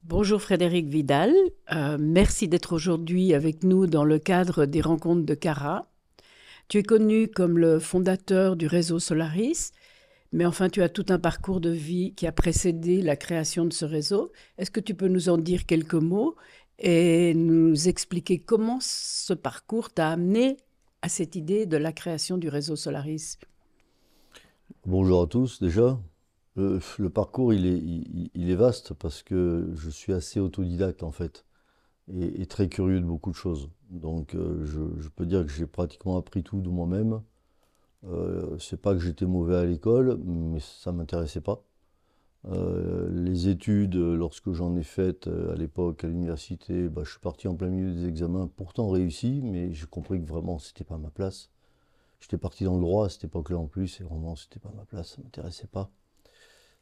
Bonjour Frédéric Vidal. Merci d'être aujourd'hui avec nous dans le cadre des rencontres de Cara. Tu es connu comme le fondateur du réseau Solaris, mais enfin tu as tout un parcours de vie qui a précédé la création de ce réseau. Est-ce que tu peux nous en dire quelques mots et nous expliquer comment ce parcours t'a amené à cette idée de la création du réseau Solaris? Bonjour à tous déjà. Le parcours il est vaste parce que je suis assez autodidacte en fait et très curieux de beaucoup de choses. Donc je peux dire que j'ai pratiquement appris tout de moi-même. C'est pas que j'étais mauvais à l'école, mais ça m'intéressait pas. Les études, lorsque j'en ai faites à l'époque à l'université, bah, je suis parti en plein milieu des examens, pourtant réussi, mais j'ai compris que vraiment c'était pas ma place. J'étais parti dans le droit à cette époque-là en plus, et vraiment c'était pas ma place, ça m'intéressait pas.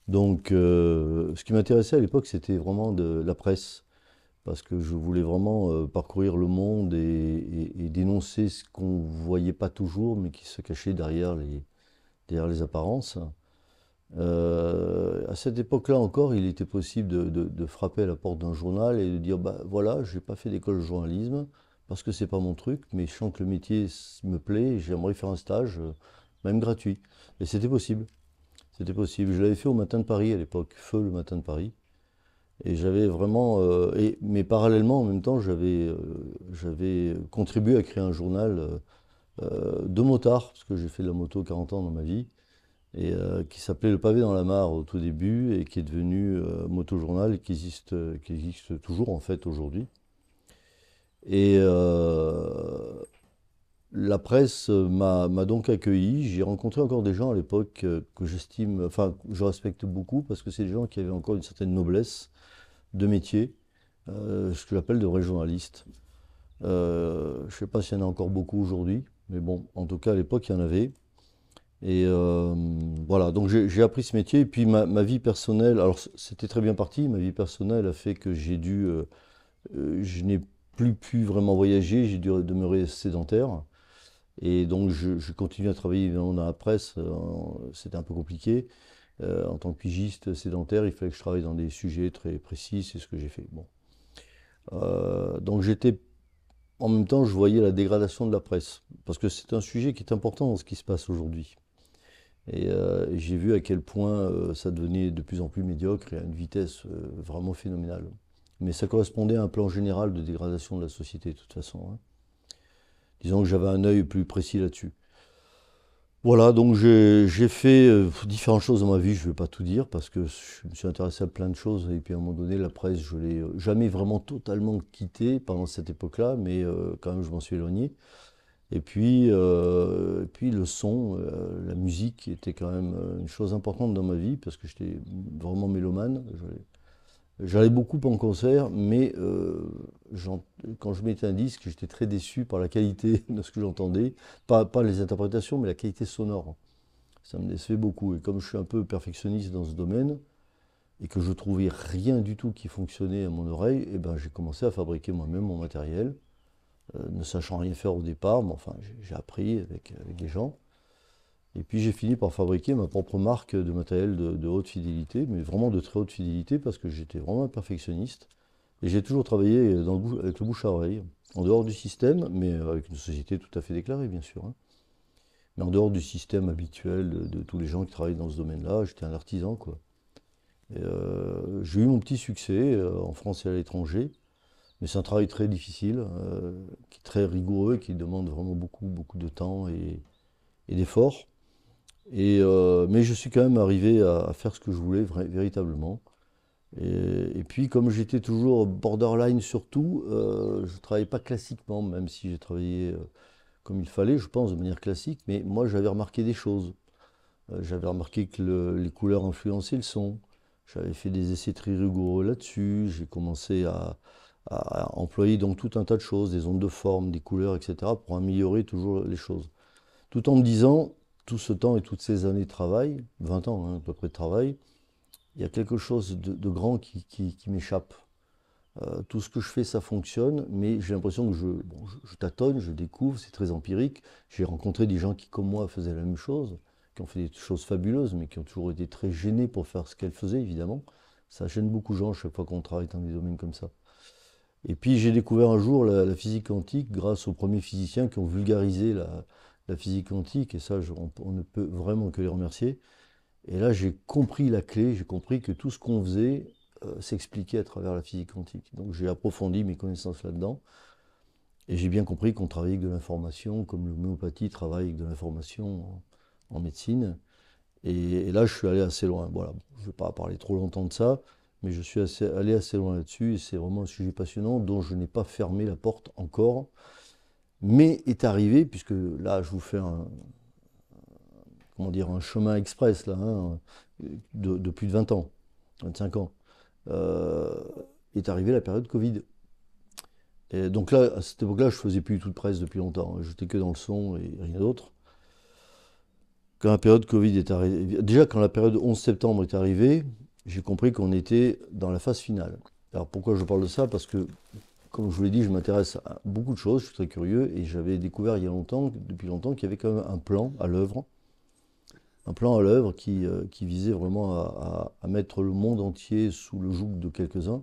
Donc, ce qui m'intéressait à l'époque, c'était vraiment de la presse, parce que je voulais vraiment parcourir le monde et dénoncer ce qu'on voyait pas toujours, mais qui se cachait derrière les apparences. À cette époque-là encore, il était possible de frapper à la porte d'un journal et de dire, bah voilà, j'ai pas fait d'école de journalisme, parce que c'est pas mon truc, mais je sens que le métier me plaît et j'aimerais faire un stage, même gratuit. Et c'était possible. C'était possible. Je l'avais fait au Matin de Paris à l'époque, Feu le Matin de Paris. Et j'avais vraiment. Mais parallèlement, en même temps, j'avais contribué à créer un journal de motard, parce que j'ai fait de la moto 40 ans dans ma vie, et qui s'appelait Le Pavé dans la Mare au tout début, et qui est devenu Motojournal, et qui existe toujours en fait aujourd'hui. Et la presse m'a donc accueilli. J'ai rencontré encore des gens à l'époque que j'estime, enfin, que je respecte beaucoup parce que c'est des gens qui avaient encore une certaine noblesse de métier, ce que j'appelle de vrais journalistes. Je ne sais pas s'il y en a encore beaucoup aujourd'hui, mais bon, en tout cas à l'époque il y en avait. Et voilà, donc j'ai appris ce métier. Et puis ma vie personnelle, alors c'était très bien parti, ma vie personnelle a fait que je n'ai plus pu vraiment voyager, j'ai dû demeurer sédentaire. Et donc, je continue à travailler évidemment dans la presse. C'était un peu compliqué. En tant que pigiste sédentaire, il fallait que je travaille dans des sujets très précis. C'est ce que j'ai fait. Bon. Donc, en même temps, je voyais la dégradation de la presse. Parce que c'est un sujet qui est important dans ce qui se passe aujourd'hui. Et j'ai vu à quel point ça devenait de plus en plus médiocre et à une vitesse vraiment phénoménale. Mais ça correspondait à un plan général de dégradation de la société, de toute façon, hein. Disons que j'avais un œil plus précis là-dessus. Voilà, donc j'ai fait différentes choses dans ma vie, je ne vais pas tout dire parce que je me suis intéressé à plein de choses et puis à un moment donné, la presse, je l'ai jamais vraiment totalement quitté pendant cette époque-là, mais quand même je m'en suis éloigné. Et puis le son, la musique qui était quand même une chose importante dans ma vie parce que j'étais vraiment mélomane. J'allais beaucoup en concert, mais quand je mettais un disque, j'étais très déçu par la qualité de ce que j'entendais. Pas les interprétations, mais la qualité sonore. Ça me décevait beaucoup. Et comme je suis un peu perfectionniste dans ce domaine, et que je trouvais rien du tout qui fonctionnait à mon oreille, eh ben, j'ai commencé à fabriquer moi-même mon matériel, ne sachant rien faire au départ, mais enfin j'ai appris avec des gens. Et puis j'ai fini par fabriquer ma propre marque de matériel de haute fidélité, mais vraiment de très haute fidélité parce que j'étais vraiment un perfectionniste. Et j'ai toujours travaillé avec le bouche à oreille, en dehors du système, mais avec une société tout à fait déclarée, bien sûr, hein. Mais en dehors du système habituel de tous les gens qui travaillent dans ce domaine-là, j'étais un artisan, quoi. Et j'ai eu mon petit succès en France et à l'étranger, mais c'est un travail très difficile, qui est très rigoureux, qui demande vraiment beaucoup, beaucoup de temps et d'efforts. Mais je suis quand même arrivé à faire ce que je voulais véritablement. Et puis, comme j'étais toujours borderline sur tout, je ne travaillais pas classiquement, même si j'ai travaillé comme il fallait, je pense, de manière classique. Mais moi, j'avais remarqué des choses. J'avais remarqué que les couleurs influençaient le son. J'avais fait des essais très rigoureux là-dessus. J'ai commencé à employer donc tout un tas de choses, des ondes de forme, des couleurs, etc., pour améliorer toujours les choses. Tout en me disant, tout ce temps et toutes ces années de travail, 20 ans hein, à peu près de travail, il y a quelque chose de grand qui m'échappe. Tout ce que je fais, ça fonctionne, mais j'ai l'impression que bon, je tâtonne, je découvre, c'est très empirique. J'ai rencontré des gens qui, comme moi, faisaient la même chose, qui ont fait des choses fabuleuses, mais qui ont toujours été très gênés pour faire ce qu'elles faisaient, évidemment, Ça gêne beaucoup de gens chaque fois qu'on travaille dans des domaines comme ça. Et puis j'ai découvert un jour la physique quantique grâce aux premiers physiciens qui ont vulgarisé la physique quantique, et ça, on ne peut vraiment que les remercier. Et là, j'ai compris la clé, j'ai compris que tout ce qu'on faisait s'expliquait à travers la physique quantique. Donc j'ai approfondi mes connaissances là-dedans, et j'ai bien compris qu'on travaillait avec de l'information, comme l'homéopathie travaille avec de l'information en médecine. Et là, je suis allé assez loin. Voilà, je ne vais pas parler trop longtemps de ça, mais je suis allé assez loin là-dessus, et c'est vraiment un sujet passionnant dont je n'ai pas fermé la porte encore, mais est arrivé, puisque là, je vous fais comment dire, un chemin express, là, hein, de plus de 20 ans, 25 ans, euh, est arrivée la période Covid. Et donc là, à cette époque-là, je faisais plus du tout de presse depuis longtemps, hein. J'étais que dans le son et rien d'autre. Quand la période Covid est arrivée, déjà quand la période 11 septembre est arrivée, j'ai compris qu'on était dans la phase finale. Alors pourquoi je parle de ça? Parce que, comme je vous l'ai dit, je m'intéresse à beaucoup de choses, je suis très curieux, et j'avais découvert il y a longtemps, depuis longtemps, qu'il y avait quand même un plan à l'œuvre qui visait vraiment à mettre le monde entier sous le joug de quelques-uns.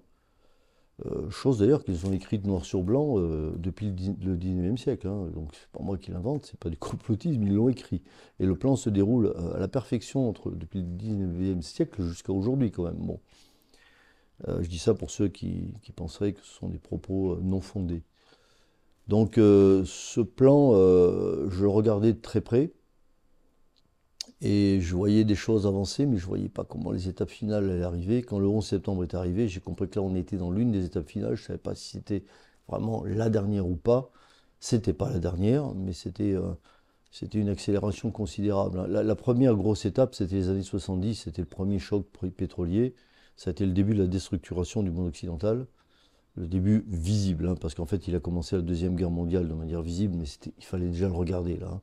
Chose d'ailleurs qu'ils ont écrite noir sur blanc depuis le 19e siècle, hein. Donc c'est pas moi qui l'invente, c'est pas du complotisme, ils l'ont écrit. Et le plan se déroule à la perfection depuis le 19e siècle jusqu'à aujourd'hui quand même. Bon, je dis ça pour ceux qui penseraient que ce sont des propos non fondés. Donc ce plan, je le regardais de très près. Et je voyais des choses avancer, mais je ne voyais pas comment les étapes finales allaient arriver. Quand le 11 septembre est arrivé, j'ai compris que là, on était dans l'une des étapes finales. Je ne savais pas si c'était vraiment la dernière ou pas. C'était pas la dernière, mais c'était une accélération considérable. La première grosse étape, c'était les années 70, c'était le premier choc pétrolier. Ça a été le début de la déstructuration du monde occidental. Le début visible, hein, parce qu'en fait, il a commencé la Deuxième Guerre mondiale de manière visible, mais il fallait déjà le regarder là, hein.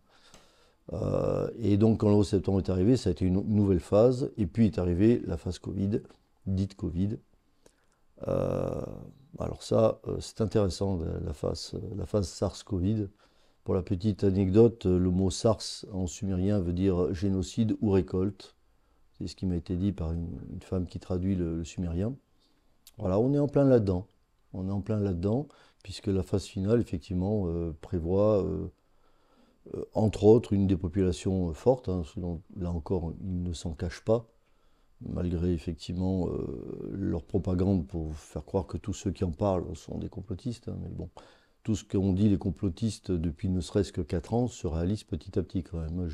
Et donc, quand le 11 septembre est arrivé, ça a été une nouvelle phase. Et puis est arrivée la phase Covid, dite Covid. Euh, alors ça, c'est intéressant, la phase SARS-Covid. Pour la petite anecdote, le mot SARS en sumérien veut dire génocide ou récolte. C'est ce qui m'a été dit par une femme qui traduit le sumérien. Voilà, on est en plein là-dedans. On est en plein là-dedans, puisque la phase finale, effectivement, prévoit entre autres, une dépopulation forte, hein, là encore, ils ne s'en cachent pas, malgré effectivement leur propagande pour faire croire que tous ceux qui en parlent sont des complotistes, hein, mais bon, tout ce qu'ont dit les complotistes depuis ne serait-ce que 4 ans se réalise petit à petit quand même.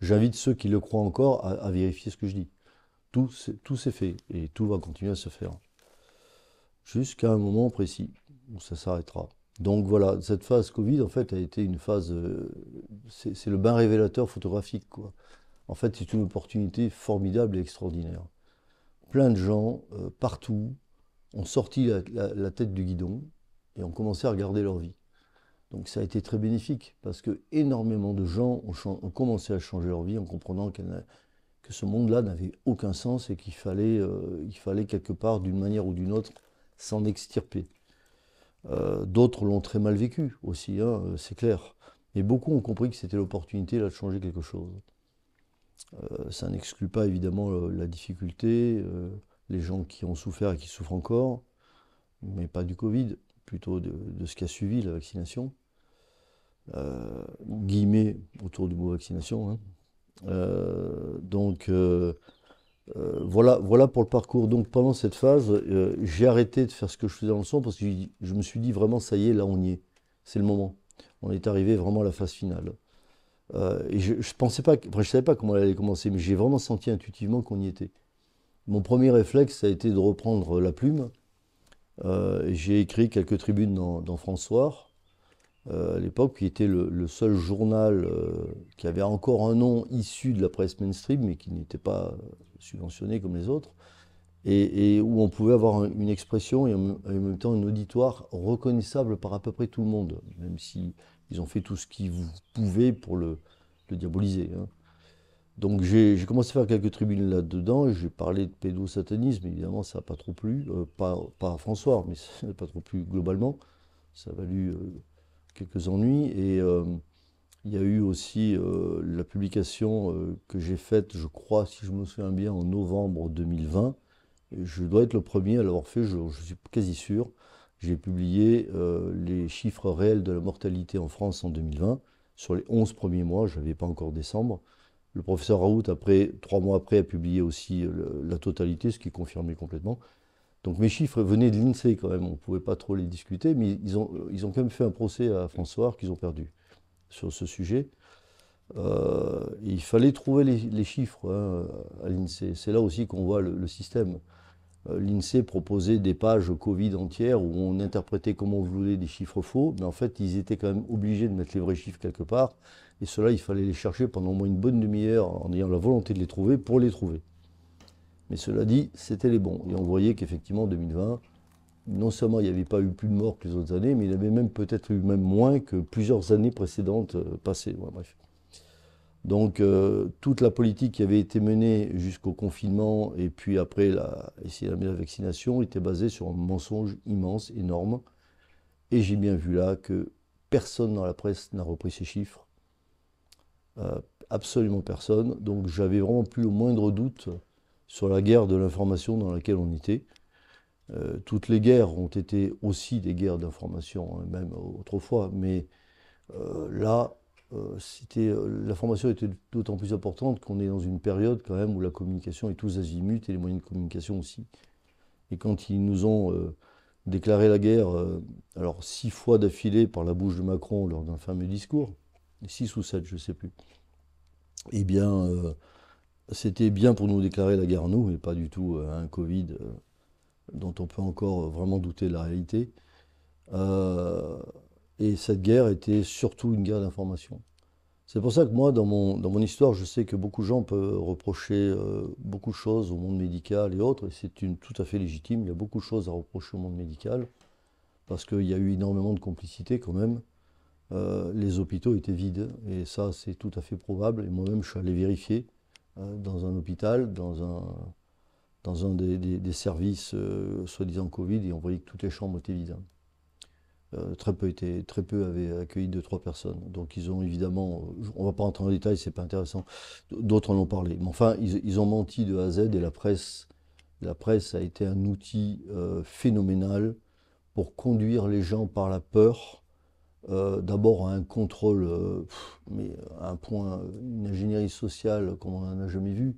J'invite ceux qui le croient encore à vérifier ce que je dis. Tout s'est fait et tout va continuer à se faire. Jusqu'à un moment précis où ça s'arrêtera. Donc voilà, cette phase Covid, en fait, a été une phase. C'est le bain révélateur photographique, quoi. En fait, c'est une opportunité formidable et extraordinaire. Plein de gens, partout, ont sorti la tête du guidon et ont commencé à regarder leur vie. Donc ça a été très bénéfique, parce que énormément de gens ont commencé à changer leur vie en comprenant que ce monde-là n'avait aucun sens et il fallait quelque part, d'une manière ou d'une autre, s'en extirper. D'autres l'ont très mal vécu aussi, hein, c'est clair. Mais beaucoup ont compris que c'était l'opportunité là, de changer quelque chose. Ça n'exclut pas évidemment la difficulté, les gens qui ont souffert et qui souffrent encore, mais pas du Covid, plutôt de ce qui a suivi la vaccination. Guillemets autour du mot vaccination, hein. Donc voilà pour le parcours. Donc pendant cette phase, j'ai arrêté de faire ce que je faisais dans le son parce que je me suis dit vraiment, ça y est, là on y est. C'est le moment. On est arrivé vraiment à la phase finale. Et je pensais pas, après, je savais pas comment elle allait commencer, mais j'ai vraiment senti intuitivement qu'on y était. Mon premier réflexe, ça a été de reprendre la plume. Et j'ai écrit quelques tribunes dans François, à l'époque, qui était le seul journal qui avait encore un nom issu de la presse mainstream, mais qui n'était pas subventionné comme les autres, et où on pouvait avoir une expression et en même temps un auditoire reconnaissable par à peu près tout le monde, même si ils ont fait tout ce qu'ils pouvaient pour le diaboliser, hein. Donc j'ai commencé à faire quelques tribunes là-dedans, et j'ai parlé de pédosatanisme, évidemment ça n'a pas trop plu, pas à François, mais ça n'a pas trop plu globalement, ça a valu quelques ennuis, et il y a eu aussi la publication que j'ai faite, je crois, si je me souviens bien, en novembre 2020, Et je dois être le premier à l'avoir fait, je suis quasi sûr. J'ai publié les chiffres réels de la mortalité en France en 2020. Sur les 11 premiers mois, je n'avais pas encore décembre. Le professeur Raoult, après, 3 mois après, a publié aussi la totalité, ce qui confirmait complètement. Donc mes chiffres venaient de l'INSEE quand même, on ne pouvait pas trop les discuter, mais ils ont quand même fait un procès à François qu'ils ont perdu sur ce sujet. Il fallait trouver les chiffres hein, à l'INSEE. C'est là aussi qu'on voit le système. L'INSEE proposait des pages Covid entières où on interprétait comme on voulait des chiffres faux, mais en fait, ils étaient quand même obligés de mettre les vrais chiffres quelque part. Et cela, il fallait les chercher pendant au moins une bonne demi-heure en ayant la volonté de les trouver pour les trouver. Mais cela dit, c'était les bons. Et on voyait qu'effectivement, en 2020, non seulement il n'y avait pas eu plus de morts que les autres années, mais il y avait même peut-être eu même moins que plusieurs années précédentes passées. Ouais, bref. Donc toute la politique qui avait été menée jusqu'au confinement et puis après essayer d'amener la vaccination était basée sur un mensonge immense, énorme. Et j'ai bien vu là que personne dans la presse n'a repris ces chiffres. Absolument personne. Donc j'avais vraiment plus le moindre doute sur la guerre de l'information dans laquelle on était. Toutes les guerres ont été aussi des guerres d'information, hein, même autrefois, mais là, l'information était d'autant plus importante qu'on est dans une période quand même où la communication est tous azimuts et les moyens de communication aussi. Et quand ils nous ont déclaré la guerre, alors 6 fois d'affilée par la bouche de Macron lors d'un fameux discours, 6 ou 7, je ne sais plus, eh bien, c'était bien pour nous déclarer la guerre, nous, et pas du tout un Covid dont on peut encore vraiment douter de la réalité. Euh, et cette guerre était surtout une guerre d'information. C'est pour ça que moi, dans mon histoire, je sais que beaucoup de gens peuvent reprocher beaucoup de choses au monde médical et autres, et tout à fait légitime. Il y a beaucoup de choses à reprocher au monde médical, parce qu'il y a eu énormément de complicité quand même. Les hôpitaux étaient vides, et ça, c'est tout à fait probable. Et moi-même, je suis allé vérifier dans un hôpital, dans un des services soi-disant Covid, et on voyait que toutes les chambres étaient vides. Très peu avaient accueilli 2, 3 personnes. Donc ils ont évidemment, on ne va pas rentrer en détail, c'est pas intéressant. D'autres en ont parlé. Mais enfin, ils ont menti de A à Z et la presse a été un outil phénoménal pour conduire les gens par la peur. D'abord à un contrôle, mais à un point, une ingénierie sociale comme on n'en a jamais vu,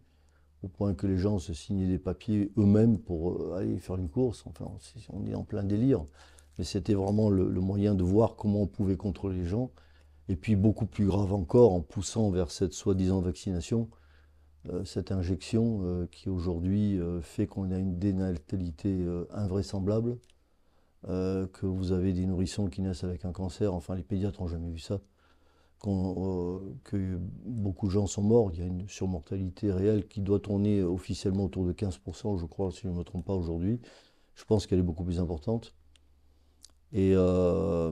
au point que les gens se signaient des papiers eux-mêmes pour aller faire une course. Enfin, on est en plein délire. Mais c'était vraiment le moyen de voir comment on pouvait contrôler les gens. Et puis beaucoup plus grave encore, en poussant vers cette soi-disant vaccination, cette injection qui aujourd'hui fait qu'on a une dénatalité invraisemblable, que vous avez des nourrissons qui naissent avec un cancer, enfin les pédiatres n'ont jamais vu ça, que beaucoup de gens sont morts, il y a une surmortalité réelle qui doit tourner officiellement autour de 15%, je crois, si je ne me trompe pas aujourd'hui. Je pense qu'elle est beaucoup plus importante. Et, euh,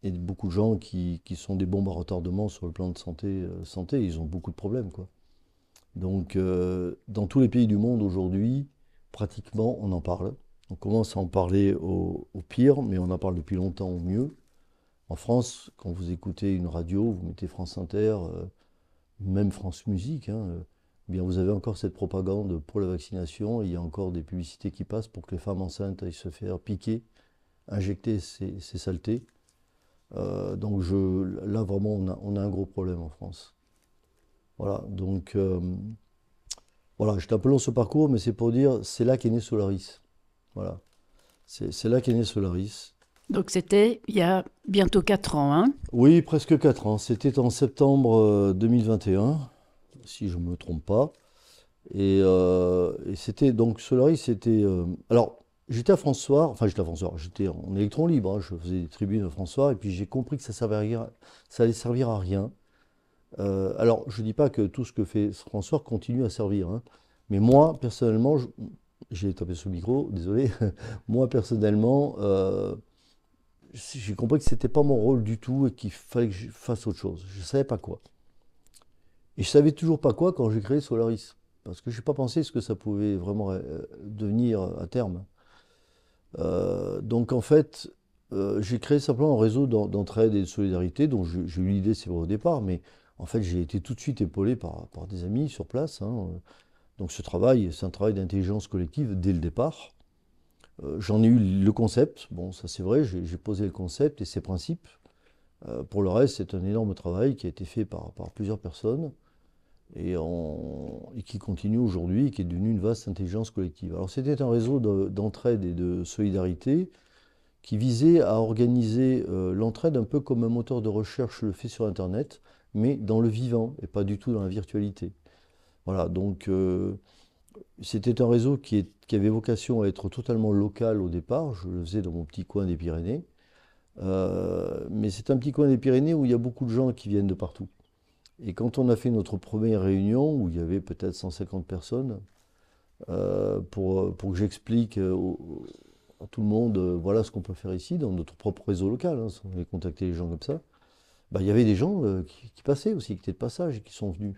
et beaucoup de gens qui sont des bombes à retardement sur le plan de santé, ils ont beaucoup de problèmes, quoi. Donc, dans tous les pays du monde aujourd'hui, pratiquement, on en parle. On commence à en parler au pire, mais on en parle depuis longtemps au mieux. En France, quand vous écoutez une radio, vous mettez France Inter, même France Musique, hein, eh bien vous avez encore cette propagande pour la vaccination. Il y a encore des publicités qui passent pour que les femmes enceintes aillent se faire piquer, injecter ces saletés. Donc là, vraiment, on a un gros problème en France. Voilà, donc voilà, j'étais un peu long ce parcours, mais c'est pour dire, c'est là qu'est né Solaris. Voilà, c'est là qu'est né Solaris. Donc c'était il y a bientôt 4 ans, hein? Oui, presque 4 ans. C'était en septembre 2021, si je ne me trompe pas. Et c'était donc Solaris, c'était. Alors, j'étais à François, enfin j'étais à François, j'étais en électron libre, hein, je faisais des tribunes à François, et puis j'ai compris que ça allait servir à rien. Alors, je ne dis pas que tout ce que fait François continue à servir, hein, mais moi, personnellement, j'ai tapé sur le micro, désolé. Moi, personnellement, j'ai compris que c'était pas mon rôle du tout et qu'il fallait que je fasse autre chose. Je ne savais pas quoi. Et je savais toujours pas quoi quand j'ai créé Solaris. Parce que je n'ai pas pensé ce que ça pouvait vraiment devenir à terme. Donc en fait, j'ai créé simplement un réseau d'entraide et de solidarité dont j'ai eu l'idée, c'est vrai au départ, mais en fait j'ai été tout de suite épaulé par des amis sur place, hein, Donc ce travail, c'est un travail d'intelligence collective dès le départ. J'en ai eu le concept, bon ça c'est vrai, j'ai posé le concept et ses principes. Pour le reste, c'est un énorme travail qui a été fait par plusieurs personnes et qui continue aujourd'hui, qui est devenu une vaste intelligence collective. Alors c'était un réseau d'entraide et de solidarité qui visait à organiser l'entraide un peu comme un moteur de recherche le fait sur Internet, mais dans le vivant et pas du tout dans la virtualité. Voilà, donc c'était un réseau qui avait vocation à être totalement local au départ. Je le faisais dans mon petit coin des Pyrénées. Mais c'est un petit coin des Pyrénées où il y a beaucoup de gens qui viennent de partout. Et quand on a fait notre première réunion, où il y avait peut-être 150 personnes, pour que j'explique à tout le monde, voilà ce qu'on peut faire ici, dans notre propre réseau local, hein, sans aller contacter les gens comme ça, bah, il y avait des gens qui passaient aussi, qui étaient de passage et qui sont venus.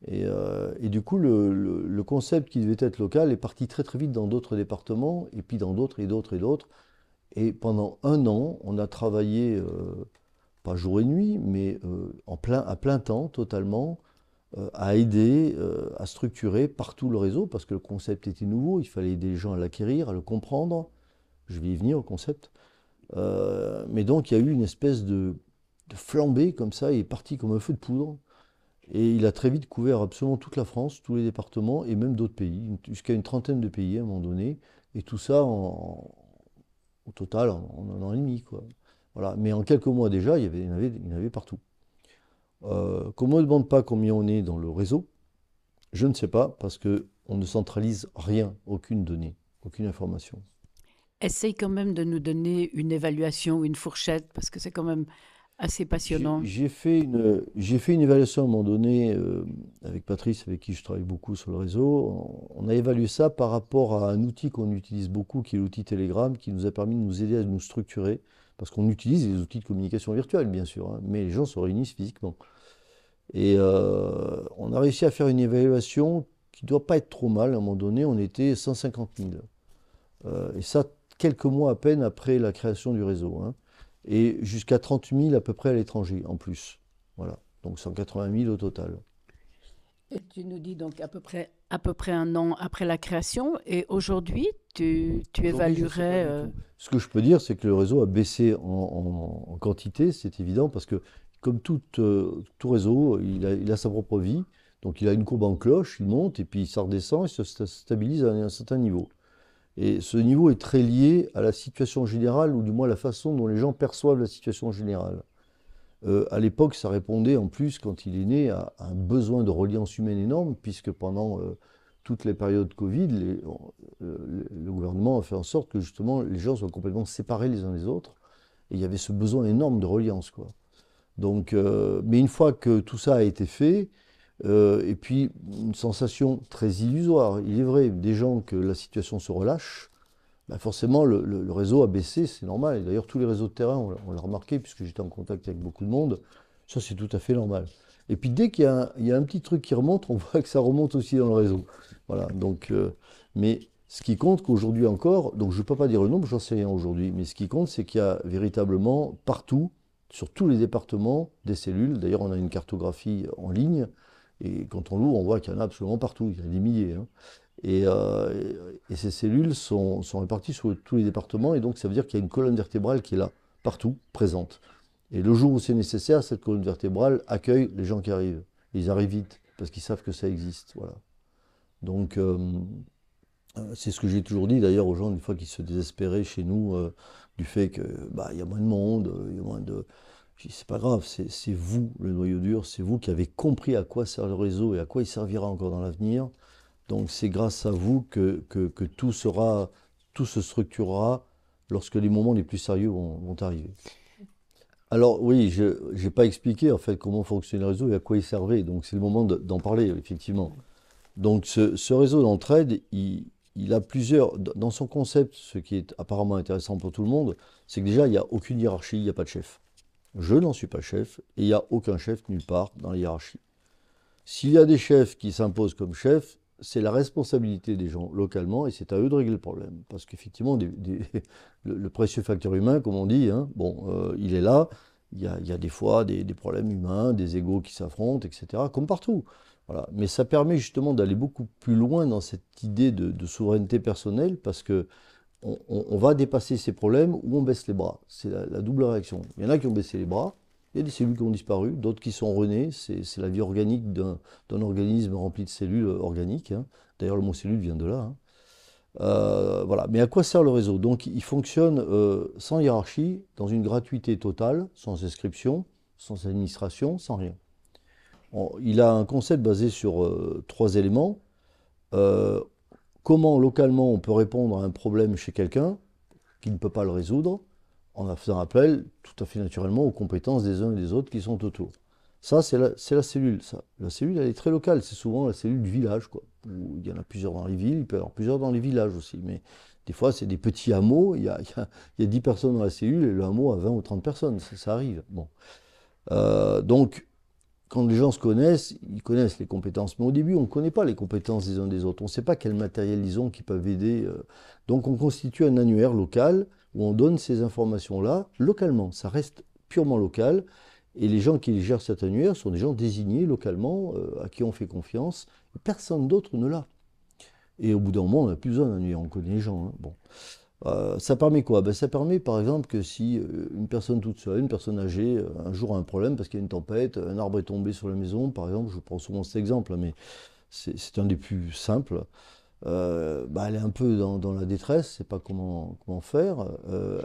Et du coup, le concept qui devait être local est parti très très vite dans d'autres départements, et puis dans d'autres et d'autres et d'autres. Et pendant un an, on a travaillé, pas jour et nuit, mais à plein temps, totalement, à aider, à structurer partout le réseau, parce que le concept était nouveau, il fallait aider les gens à l'acquérir, à le comprendre. Je vais y venir au concept. Mais donc, il y a eu une espèce de flambée comme ça, il est parti comme un feu de poudre. Et il a très vite couvert absolument toute la France, tous les départements et même d'autres pays, jusqu'à une trentaine de pays à un moment donné. Et tout ça au total en un an et demi, quoi. Voilà. Mais en quelques mois déjà, il y en avait partout. Comme on ne demande pas combien on est dans le réseau, je ne sais pas, parce qu'on ne centralise rien, aucune donnée, aucune information. Essaye quand même de nous donner une évaluation ou une fourchette, parce que c'est quand même assez passionnant. J'ai fait une évaluation à un moment donné avec Patrice, avec qui je travaille beaucoup sur le réseau. On a évalué ça par rapport à un outil qu'on utilise beaucoup, qui est l'outil Telegram, qui nous a permis de nous aider à nous structurer. Parce qu'on utilise les outils de communication virtuelle, bien sûr, hein, mais les gens se réunissent physiquement. Et on a réussi à faire une évaluation qui ne doit pas être trop mal. À un moment donné, on était 150 000. Et ça, quelques mois à peine après la création du réseau, hein. Et jusqu'à 30 000 à peu près à l'étranger, en plus. Voilà, donc 180 000 au total. Et tu nous dis donc à peu près un an après la création, et aujourd'hui, tu Aujourd'hui, je ne sais pas évaluerais... du tout. Ce que je peux dire, c'est que le réseau a baissé en quantité, c'est évident, parce que comme tout réseau, il a sa propre vie. Donc il a une courbe en cloche, il monte, et puis ça redescend et se stabilise à un certain niveau. Et ce niveau est très lié à la situation générale, ou du moins la façon dont les gens perçoivent la situation générale. À l'époque, ça répondait en plus, quand il est né, à un besoin de reliance humaine énorme, puisque pendant toutes les périodes Covid, le gouvernement a fait en sorte que justement les gens soient complètement séparés les uns des autres. Et il y avait ce besoin énorme de reliance, quoi. Donc, mais une fois que tout ça a été fait, et puis une sensation très illusoire, il est vrai, des gens que la situation se relâche, bah forcément le réseau a baissé, c'est normal. Et d'ailleurs, tous les réseaux de terrain, on l'a remarqué, puisque j'étais en contact avec beaucoup de monde, ça c'est tout à fait normal. Et puis dès il y a un petit truc qui remonte, on voit que ça remonte aussi dans le réseau. Voilà, donc, mais ce qui compte qu'aujourd'hui encore, donc je ne peux pas dire le nombre, j'en sais rien aujourd'hui, mais ce qui compte, c'est qu'il y a véritablement partout, sur tous les départements, des cellules. D'ailleurs, on a une cartographie en ligne, et quand on l'ouvre, on voit qu'il y en a absolument partout, il y en a des milliers, hein. Et ces cellules sont réparties sur tous les départements, et donc ça veut dire qu'il y a une colonne vertébrale qui est là, partout, présente. Et le jour où c'est nécessaire, cette colonne vertébrale accueille les gens qui arrivent. Et ils arrivent vite, parce qu'ils savent que ça existe. Voilà. Donc, c'est ce que j'ai toujours dit d'ailleurs aux gens, une fois qu'ils se désespéraient chez nous, du fait que bah, il y a moins de monde, il y a moins de. Je dis, c'est pas grave, c'est vous le noyau dur, c'est vous qui avez compris à quoi sert le réseau et à quoi il servira encore dans l'avenir. Donc c'est grâce à vous que tout se structurera lorsque les moments les plus sérieux vont arriver. Alors oui, je n'ai pas expliqué en fait comment fonctionnait le réseau et à quoi il servait, donc c'est le moment d'en parler effectivement. Donc ce réseau d'entraide, il a plusieurs, dans son concept, ce qui est apparemment intéressant pour tout le monde, c'est que déjà il n'y a aucune hiérarchie, il n'y a pas de chef. Je n'en suis pas chef et il n'y a aucun chef nulle part dans la hiérarchie. S'il y a des chefs qui s'imposent comme chefs, c'est la responsabilité des gens localement et c'est à eux de régler le problème. Parce qu'effectivement, le précieux facteur humain, comme on dit, hein, bon, il est là. Il y a des fois des problèmes humains, des égos qui s'affrontent, etc. Comme partout. Voilà. Mais ça permet justement d'aller beaucoup plus loin dans cette idée de souveraineté personnelle parce que on va dépasser ces problèmes ou on baisse les bras. C'est la double réaction. Il y en a qui ont baissé les bras, il y a des cellules qui ont disparu, d'autres qui sont renées. C'est la vie organique d'un organisme rempli de cellules organiques, hein. D'ailleurs, le mot cellule vient de là, hein. Voilà. Mais à quoi sert le réseau? Donc, il fonctionne sans hiérarchie, dans une gratuité totale, sans inscription, sans administration, sans rien. Il a un concept basé sur trois éléments. Euh, Comment localement on peut répondre à un problème chez quelqu'un qui ne peut pas le résoudre en faisant appel tout à fait naturellement aux compétences des uns et des autres qui sont autour. Ça, c'est la cellule. Ça. La cellule, elle est très locale. C'est souvent la cellule du village, quoi. Où il y en a plusieurs dans les villes, il peut y en avoir plusieurs dans les villages aussi. Mais des fois, c'est des petits hameaux. Il y a 10 personnes dans la cellule et le hameau a 20 ou 30 personnes. Ça arrive. Bon. Donc, quand les gens se connaissent, ils connaissent les compétences. Mais au début, on ne connaît pas les compétences des uns des autres. On ne sait pas quel matériel ils ont qui peuvent aider. Donc on constitue un annuaire local où on donne ces informations-là localement. Ça reste purement local. Et les gens qui gèrent cet annuaire sont des gens désignés localement, à qui on fait confiance. Personne d'autre ne l'a. Et au bout d'un moment, on n'a plus besoin d'un annuaire. On connaît les gens, hein. Bon. Ça permet quoi? Ben, ça permet par exemple que si une personne toute seule, une personne âgée, un jour a un problème parce qu'il y a une tempête, un arbre est tombé sur la maison, par exemple, je prends souvent cet exemple, mais c'est un des plus simples, ben, elle est un peu dans la détresse, ne sait pas comment faire,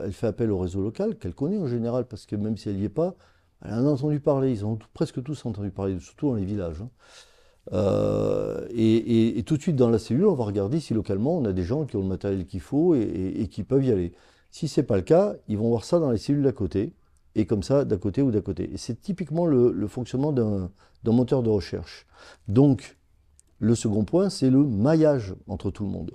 elle fait appel au réseau local, qu'elle connaît en général, parce que même si elle n'y est pas, elle en a entendu parler, ils ont presque tous entendu parler, surtout dans les villages, hein. Et tout de suite dans la cellule, on va regarder si localement on a des gens qui ont le matériel qu'il faut et qui peuvent y aller. Si ce n'est pas le cas, ils vont voir ça dans les cellules d'à côté, et comme ça, d'à côté ou d'à côté. Et c'est typiquement le fonctionnement d'un moteur de recherche. Donc, le second point, c'est le maillage entre tout le monde.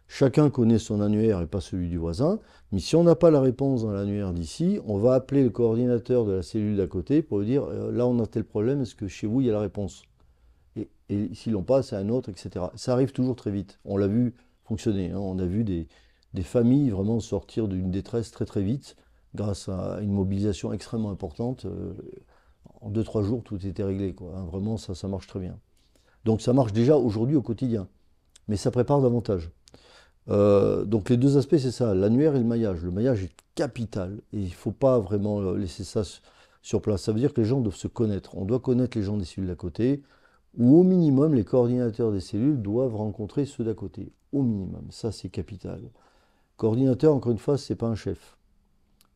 Chacun connaît son annuaire et pas celui du voisin, mais si on n'a pas la réponse dans l'annuaire d'ici, on va appeler le coordinateur de la cellule d'à côté pour lui dire là on a tel problème, est-ce que chez vous il y a la réponse? Et s'ils l'ont pas, c'est un autre, etc. Ça arrive toujours très vite. On l'a vu fonctionner, hein. On a vu des familles vraiment sortir d'une détresse très très vite grâce à une mobilisation extrêmement importante. En 2-3 jours, tout était réglé, quoi, hein. Vraiment, ça marche très bien. Donc ça marche déjà aujourd'hui au quotidien, mais ça prépare davantage. Donc les deux aspects, c'est ça, l'annuaire et le maillage. Le maillage est capital et il ne faut pas vraiment laisser ça sur place. Ça veut dire que les gens doivent se connaître. On doit connaître les gens des cellules d'à côté, ou au minimum, les coordinateurs des cellules doivent rencontrer ceux d'à côté. Au minimum, ça c'est capital. Coordinateur, encore une fois, c'est pas un chef,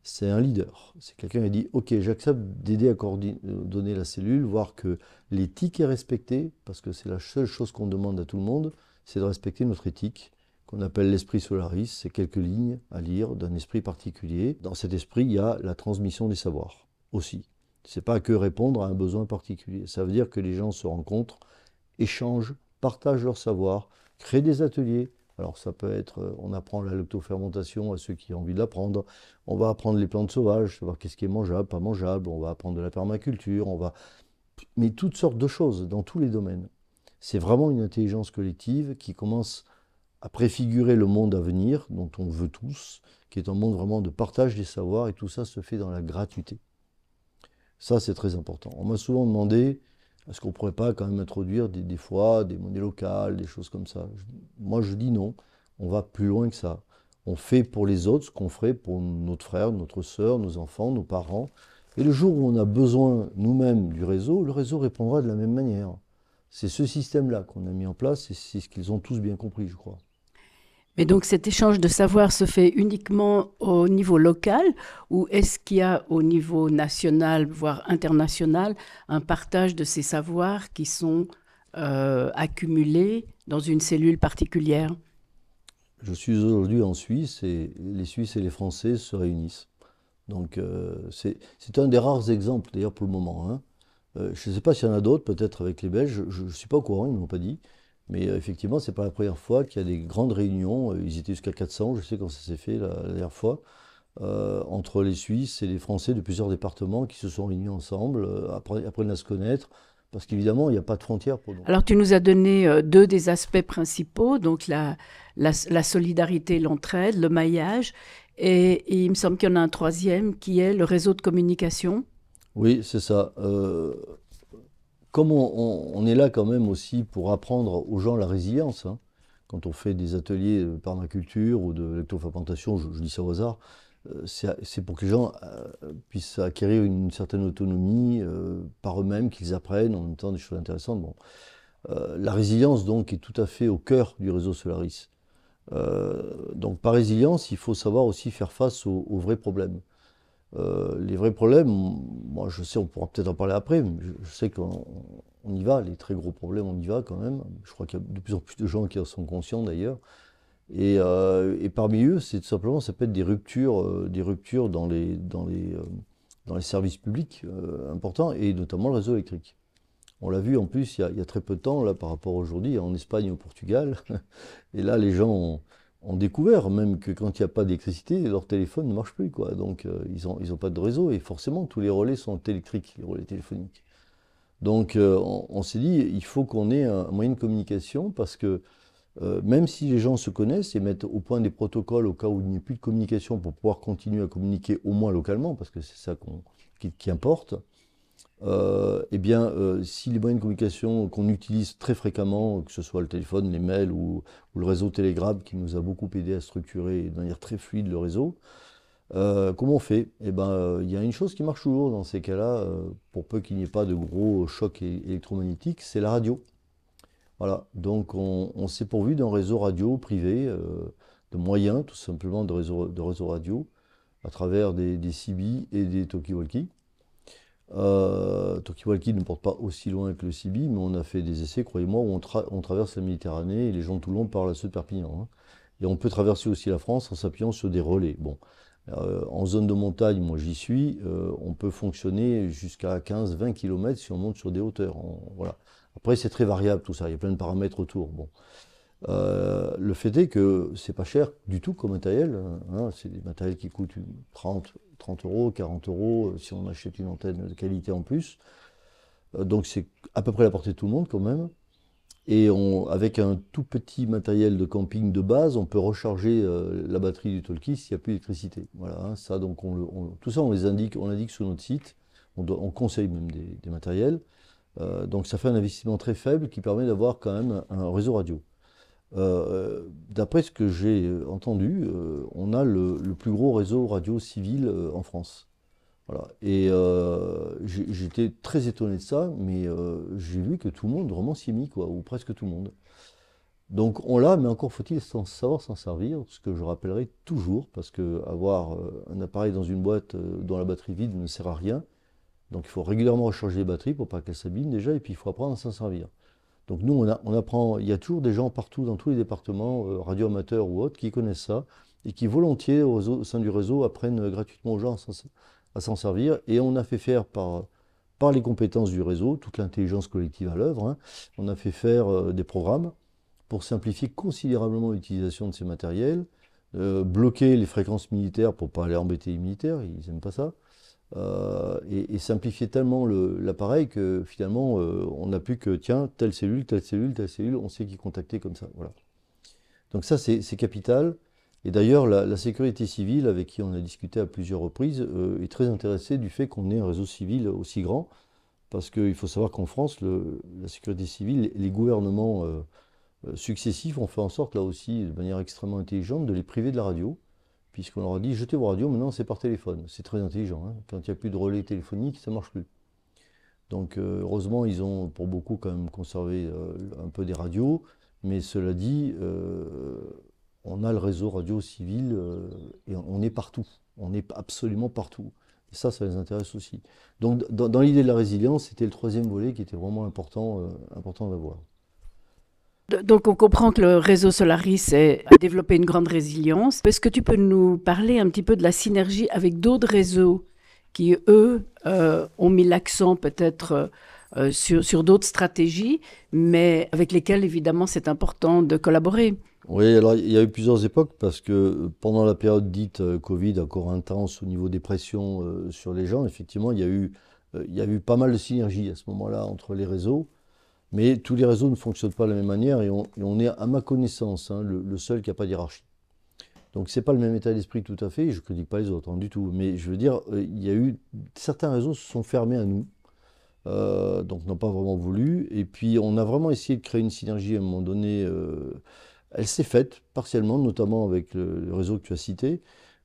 c'est un leader. C'est quelqu'un qui dit, ok, j'accepte d'aider à coordonner la cellule, voir que l'éthique est respectée, parce que c'est la seule chose qu'on demande à tout le monde, c'est de respecter notre éthique, qu'on appelle l'esprit Solaris. C'est quelques lignes à lire d'un esprit particulier. Dans cet esprit, il y a la transmission des savoirs aussi. C'est pas que répondre à un besoin particulier. Ça veut dire que les gens se rencontrent, échangent, partagent leur savoir, créent des ateliers. Alors ça peut être, on apprend la lactofermentation à ceux qui ont envie de l'apprendre. On va apprendre les plantes sauvages, savoir qu'est-ce qui est mangeable, pas mangeable. On va apprendre de la permaculture. Mais toutes sortes de choses dans tous les domaines. C'est vraiment une intelligence collective qui commence à préfigurer le monde à venir, dont on veut tous, qui est un monde vraiment de partage des savoirs, et tout ça se fait dans la gratuité. Ça, c'est très important. On m'a souvent demandé, est-ce qu'on ne pourrait pas quand même introduire des fois des monnaies locales, des choses comme ça? Moi, je dis non. On va plus loin que ça. On fait pour les autres ce qu'on ferait pour notre frère, notre sœur, nos enfants, nos parents. Et le jour où on a besoin nous-mêmes du réseau, le réseau répondra de la même manière. C'est ce système-là qu'on a mis en place et c'est ce qu'ils ont tous bien compris, je crois. Mais donc cet échange de savoir se fait uniquement au niveau local ou est-ce qu'il y a au niveau national, voire international, un partage de ces savoirs qui sont accumulés dans une cellule particulière? Je suis aujourd'hui en Suisse et les Suisses et les Français se réunissent. Donc c'est un des rares exemples d'ailleurs pour le moment, hein. Je ne sais pas s'il y en a d'autres, peut-être avec les Belges, je ne suis pas au courant, ils ne m'ont pas dit. Mais effectivement, ce n'est pas la première fois qu'il y a des grandes réunions, ils étaient jusqu'à 400, je sais quand ça s'est fait la dernière fois, entre les Suisses et les Français de plusieurs départements qui se sont réunis ensemble, apprennent à se connaître, parce qu'évidemment, il n'y a pas de frontières pour nous. Alors tu nous as donné deux des aspects principaux, donc la solidarité, l'entraide, le maillage, et il me semble qu'il y en a un troisième qui est le réseau de communication. Oui, c'est ça. comme on est là quand même aussi pour apprendre aux gens la résilience, hein, quand on fait des ateliers de permaculture ou de lectofermentation, je dis ça au hasard, c'est pour que les gens puissent acquérir une certaine autonomie par eux-mêmes, qu'ils apprennent en même temps des choses intéressantes. Bon. La résilience donc est tout à fait au cœur du réseau Solaris. Donc par résilience, il faut savoir aussi faire face aux vrais problèmes. Les vrais problèmes, moi je sais, on pourra peut-être en parler après, mais je sais qu'on y va, les très gros problèmes, on y va quand même. Je crois qu'il y a de plus en plus de gens qui en sont conscients d'ailleurs. Et parmi eux, c'est tout simplement, ça peut être des ruptures dans les services publics importants, et notamment le réseau électrique. On l'a vu en plus il y a très peu de temps, là, par rapport à aujourd'hui, en Espagne et au Portugal. Et là, les gens ont découvert même que quand il n'y a pas d'électricité, leur téléphone ne marche plus, quoi. Donc, ils ont pas de réseau, et forcément, tous les relais sont électriques, les relais téléphoniques. Donc, on s'est dit, il faut qu'on ait un moyen de communication, parce que même si les gens se connaissent et mettent au point des protocoles au cas où il n'y ait plus de communication pour pouvoir continuer à communiquer au moins localement, parce que c'est ça qui importe, eh bien, si les moyens de communication qu'on utilise très fréquemment, que ce soit le téléphone, les mails ou le réseau Telegram qui nous a beaucoup aidé à structurer de manière très fluide le réseau, comment on fait? Eh ben, il y a une chose qui marche toujours dans ces cas-là, pour peu qu'il n'y ait pas de gros chocs électromagnétiques, c'est la radio. Voilà, donc on s'est pourvu d'un réseau radio privé, de moyens tout simplement de réseau radio, à travers des CB et des talkie-walkie. Talkie-walkie ne porte pas aussi loin que le CB, mais on a fait des essais, croyez-moi, où on traverse la Méditerranée et les gens de Toulon parlent à ceux de Perpignan, hein. Et on peut traverser aussi la France en s'appuyant sur des relais. Bon, en zone de montagne, moi j'y suis, on peut fonctionner jusqu'à 15-20 km si on monte sur des hauteurs. Voilà. Après, c'est très variable tout ça, il y a plein de paramètres autour. Bon. Le fait est que c'est pas cher du tout comme matériel, hein. C'est des matériels qui coûtent 30 euros, 40 euros si on achète une antenne de qualité en plus. Donc c'est à peu près à la portée de tout le monde quand même. Et avec un tout petit matériel de camping de base, on peut recharger la batterie du talkie s'il n'y a plus d'électricité. Voilà, hein, ça, donc tout ça, on l'indique sur notre site. On conseille même des matériels. Donc ça fait un investissement très faible qui permet d'avoir quand même un réseau radio. D'après ce que j'ai entendu, on a le plus gros réseau radio civil en France. Voilà. Et j'étais très étonné de ça, mais j'ai vu que tout le monde vraiment s'y est mis, quoi, ou presque tout le monde. Donc on l'a, mais encore faut-il savoir s'en servir, ce que je rappellerai toujours, parce que avoir un appareil dans une boîte dont la batterie vide ne sert à rien. Donc il faut régulièrement recharger les batteries pour pas qu'elles s'abîment déjà, et puis il faut apprendre à s'en servir. Donc nous, on apprend, il y a toujours des gens partout, dans tous les départements, radioamateurs ou autres, qui connaissent ça, et qui volontiers, au sein du réseau, apprennent gratuitement aux gens à s'en servir. Et on a fait faire par les compétences du réseau, toute l'intelligence collective à l'œuvre, hein, on a fait faire des programmes pour simplifier considérablement l'utilisation de ces matériels, bloquer les fréquences militaires pour ne pas aller embêter les militaires, ils n'aiment pas ça, et simplifier tellement l'appareil que finalement on n'a plus que tiens, telle cellule, telle cellule, telle cellule, on sait qui contacter comme ça. Voilà. Donc ça c'est capital. Et d'ailleurs la sécurité civile, avec qui on a discuté à plusieurs reprises, est très intéressée du fait qu'on ait un réseau civil aussi grand, parce qu'il faut savoir qu'en France, la sécurité civile, les gouvernements successifs ont fait en sorte là aussi, de manière extrêmement intelligente, de les priver de la radio, puisqu'on leur a dit jetez vos radios, maintenant c'est par téléphone. C'est très intelligent, hein. Quand il n'y a plus de relais téléphoniques, ça ne marche plus. Donc heureusement, ils ont pour beaucoup quand même conservé un peu des radios, mais cela dit, on a le réseau radio civil et on est partout. On est absolument partout. Et ça les intéresse aussi. Donc dans l'idée de la résilience, c'était le troisième volet qui était vraiment important d'avoir. Donc, on comprend que le réseau Solaris a développé une grande résilience. Est-ce que tu peux nous parler un petit peu de la synergie avec d'autres réseaux qui, eux, ont mis l'accent peut-être sur d'autres stratégies, mais avec lesquelles, évidemment, c'est important de collaborer? Oui, alors il y a eu plusieurs époques parce que pendant la période dite Covid, encore intense au niveau des pressions sur les gens, effectivement, il y a eu pas mal de synergie à ce moment-là entre les réseaux. Mais tous les réseaux ne fonctionnent pas de la même manière et on est, à ma connaissance, hein, le seul qui n'a pas d'hierarchie. Donc c'est pas le même état d'esprit tout à fait, et je ne critique pas les autres, hein, du tout. Mais je veux dire, il y a eu certains réseaux se sont fermés à nous, donc n'ont pas vraiment voulu. Et puis on a vraiment essayé de créer une synergie à un moment donné. Elle s'est faite partiellement, notamment avec le réseau que tu as cité.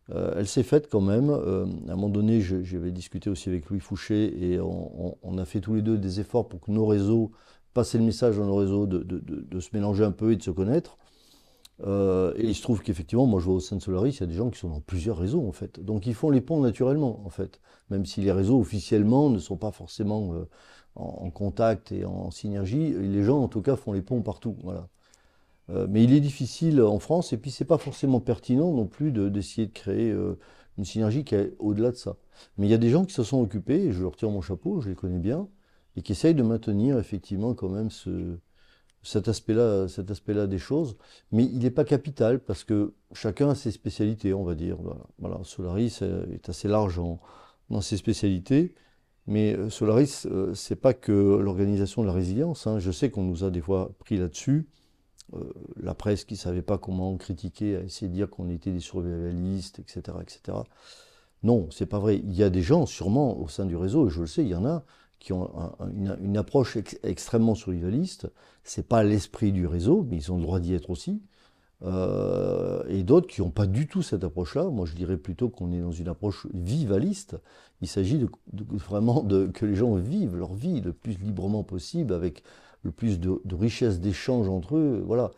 Elle s'est faite quand même. À un moment donné, j'avais discuté aussi avec Louis Fouché et on a fait tous les deux des efforts pour que nos réseaux, passer le message dans nos réseaux de se mélanger un peu et de se connaître. Et il se trouve qu'effectivement, moi je vois au sein de Solaris, il y a des gens qui sont dans plusieurs réseaux en fait. Donc ils font les ponts naturellement en fait. Même si les réseaux officiellement ne sont pas forcément en contact et en synergie, les gens en tout cas font les ponts partout. Voilà. Mais il est difficile en France, et puis c'est pas forcément pertinent non plus d'essayer de créer une synergie qui est au-delà de ça. Mais il y a des gens qui se sont occupés, et je leur tire mon chapeau, je les connais bien, et qui essayent de maintenir effectivement quand même cet aspect-là des choses. Mais il n'est pas capital, parce que chacun a ses spécialités, on va dire. Voilà, voilà. Solaris est assez large dans ses spécialités. Mais Solaris, c'est pas que l'organisation de la résilience, hein. Je sais qu'on nous a des fois pris là-dessus. La presse qui ne savait pas comment critiquer, a essayé de dire qu'on était des survivalistes, etc., etc. Non, c'est pas vrai. Il y a des gens, sûrement, au sein du réseau, et je le sais, il y en a, qui ont une approche extrêmement survivaliste. C'est pas l'esprit du réseau, mais ils ont le droit d'y être aussi. Et d'autres qui n'ont pas du tout cette approche-là. Moi, je dirais plutôt qu'on est dans une approche vivaliste. Il s'agit vraiment que les gens vivent leur vie le plus librement possible, avec le plus de richesse d'échange entre eux. Voilà.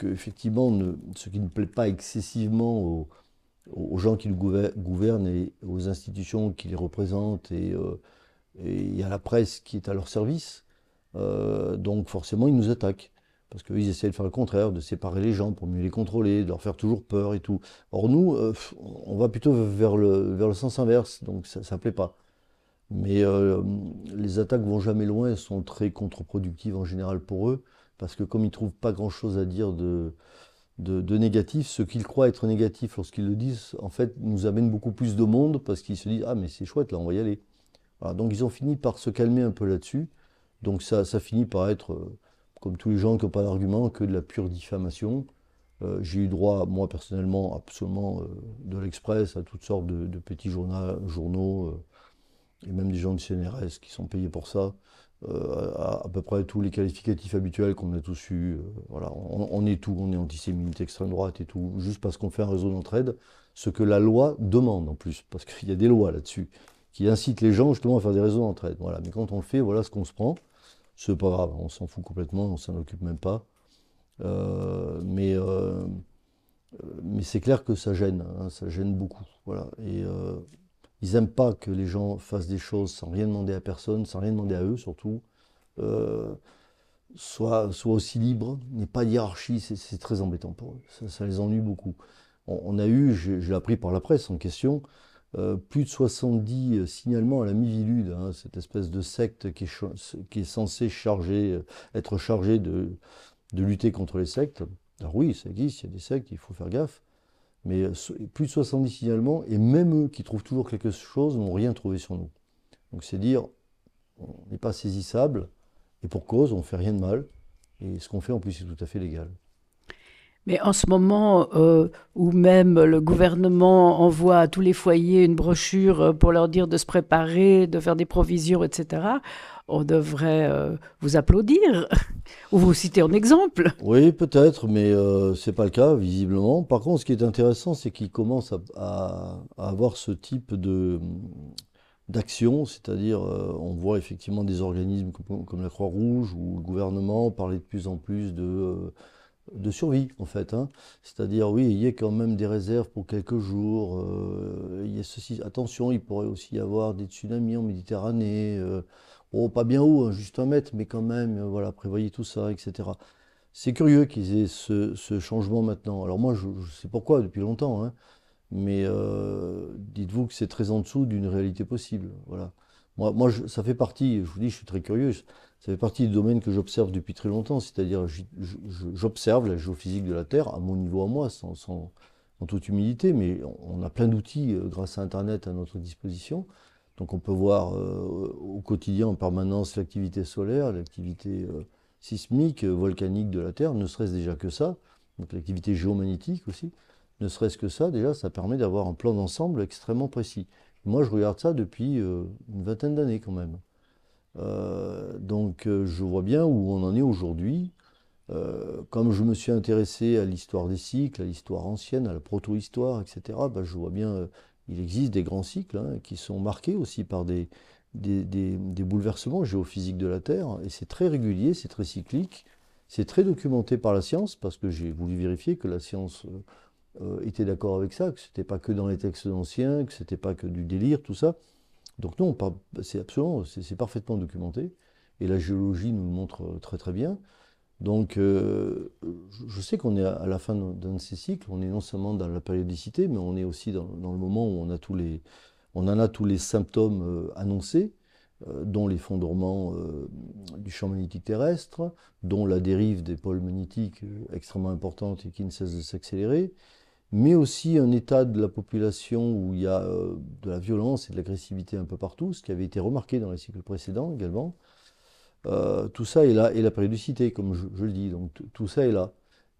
Effectivement, ce qui ne plaît pas excessivement aux gens qui le gouvernent et aux institutions qui les représentent et à la presse qui est à leur service. Donc forcément, ils nous attaquent. Parce qu'ils essaient de faire le contraire, de séparer les gens pour mieux les contrôler, de leur faire toujours peur et tout. Or nous, on va plutôt vers le sens inverse, donc ça ne plaît pas. Mais les attaques vont jamais loin, elles sont très contre-productives en général pour eux, parce que comme ils trouvent pas grand-chose à dire de négatif, ce qu'ils croient être négatif lorsqu'ils le disent, en fait, nous amène beaucoup plus de monde, parce qu'ils se disent, ah mais c'est chouette, là, on va y aller. Voilà, donc ils ont fini par se calmer un peu là-dessus. Donc ça finit par être, comme tous les gens qui n'ont pas d'argument, que de la pure diffamation. J'ai eu droit, moi personnellement, absolument de l'Express à toutes sortes de petits journaux, et même des gens du CNRS qui sont payés pour ça, à peu près tous les qualificatifs habituels qu'on a tous eus. Voilà, on est tout, on est antisémite, extrême droite et tout, juste parce qu'on fait un réseau d'entraide, ce que la loi demande en plus, parce qu'il y a des lois là-dessus, qui incitent les gens justement à faire des réseaux d'entraide. Voilà, mais quand on le fait, voilà ce qu'on se prend. C'est pas grave, on s'en fout complètement, on s'en occupe même pas. Euh, mais euh, mais c'est clair que ça gêne, hein, ça gêne beaucoup. Voilà. Et ils n'aiment pas que les gens fassent des choses sans rien demander à personne, sans rien demander à eux surtout. Euh, soit aussi libres, il n'y ait pas de hiérarchie, c'est très embêtant pour eux. Ça les ennuie beaucoup. On a eu, je l'ai appris par la presse en question, plus de 70 signalements à la Miviludes, hein, cette espèce de secte qui est censée être chargée de lutter contre les sectes. Alors oui, ça existe, il y a des sectes, il faut faire gaffe. Mais plus de 70 signalements, et même eux qui trouvent toujours quelque chose n'ont rien trouvé sur nous. Donc c'est dire, on n'est pas saisissable, et pour cause, on ne fait rien de mal. Et ce qu'on fait en plus, c'est tout à fait légal. Mais en ce moment où même le gouvernement envoie à tous les foyers une brochure pour leur dire de se préparer, de faire des provisions, etc., on devrait vous applaudir ou vous citer en exemple. Oui, peut-être, mais c'est pas le cas, visiblement. Par contre, ce qui est intéressant, c'est qu'ils commencent à avoir ce type d'action, c'est-à-dire on voit effectivement des organismes comme la Croix-Rouge ou le gouvernement parler de plus en plus de survie, en fait, hein. C'est-à-dire, oui, il y a quand même des réserves pour quelques jours. Il y a ceci. Attention, il pourrait aussi y avoir des tsunamis en Méditerranée. Oh, pas bien haut, hein, juste 1 mètre, mais quand même, voilà, prévoyez tout ça, etc. C'est curieux qu'ils aient ce changement maintenant. Alors moi, je sais pourquoi depuis longtemps, hein, mais dites-vous que c'est très en dessous d'une réalité possible. Voilà. Ça fait partie, je vous dis, je suis très curieux, ça fait partie du domaine que j'observe depuis très longtemps, c'est-à-dire j'observe la géophysique de la Terre à mon niveau à moi, en toute humilité, mais on a plein d'outils grâce à Internet à notre disposition. Donc on peut voir au quotidien en permanence l'activité solaire, l'activité sismique, volcanique de la Terre, ne serait-ce déjà que ça, donc l'activité géomagnétique aussi. Ne serait-ce que ça, déjà, ça permet d'avoir un plan d'ensemble extrêmement précis. Moi, je regarde ça depuis une vingtaine d'années quand même. Je vois bien où on en est aujourd'hui. Comme je me suis intéressé à l'histoire des cycles, à l'histoire ancienne, à la proto-histoire, etc., je vois bien, il existe des grands cycles hein, qui sont marqués aussi par des bouleversements géophysiques de la Terre, et c'est très régulier, c'est très cyclique, c'est très documenté par la science, parce que j'ai voulu vérifier que la science était d'accord avec ça, que c'était pas que dans les textes anciens, que c'était pas que du délire, tout ça. Donc non, c'est absolument, c'est parfaitement documenté, et la géologie nous le montre très très bien. Je sais qu'on est à la fin d'un de ces cycles, on est non seulement dans la périodicité, mais on est aussi dans le moment où on en a tous les symptômes annoncés, dont l'effondrement du champ magnétique terrestre, dont la dérive des pôles magnétiques extrêmement importante et qui ne cesse de s'accélérer, mais aussi un état de la population où il y a de la violence et de l'agressivité un peu partout, ce qui avait été remarqué dans les cycles précédents également. Tout ça est là, et la périodicité, comme je le dis, donc tout ça est là.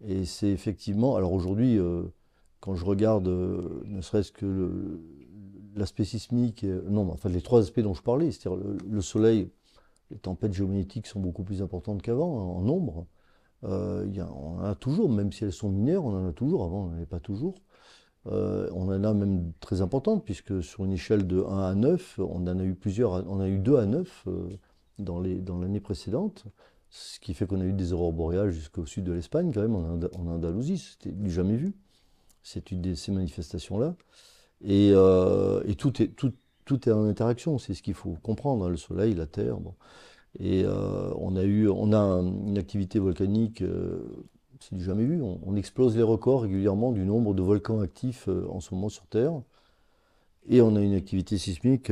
Et c'est effectivement, alors aujourd'hui, quand je regarde ne serait-ce que l'aspect sismique, non, mais enfin les trois aspects dont je parlais, c'est-à-dire le Soleil, les tempêtes géomagnétiques sont beaucoup plus importantes qu'avant, hein, en nombre. On en a toujours, même si elles sont mineures, on en a toujours, avant on n'en avait pas toujours. On en a même très importantes, puisque sur une échelle de 1 à 9, on en a eu plusieurs, on a eu 2 à 9 dans l'année précédente, ce qui fait qu'on a eu des aurores boréales jusqu'au sud de l'Espagne, quand même, en Andalousie, c'était du jamais vu, ces manifestations-là. Et tout est en interaction, c'est ce qu'il faut comprendre, hein, le Soleil, la Terre, bon. On a une activité volcanique, c'est du jamais vu. On explose les records régulièrement du nombre de volcans actifs en ce moment sur Terre. Et on a une activité sismique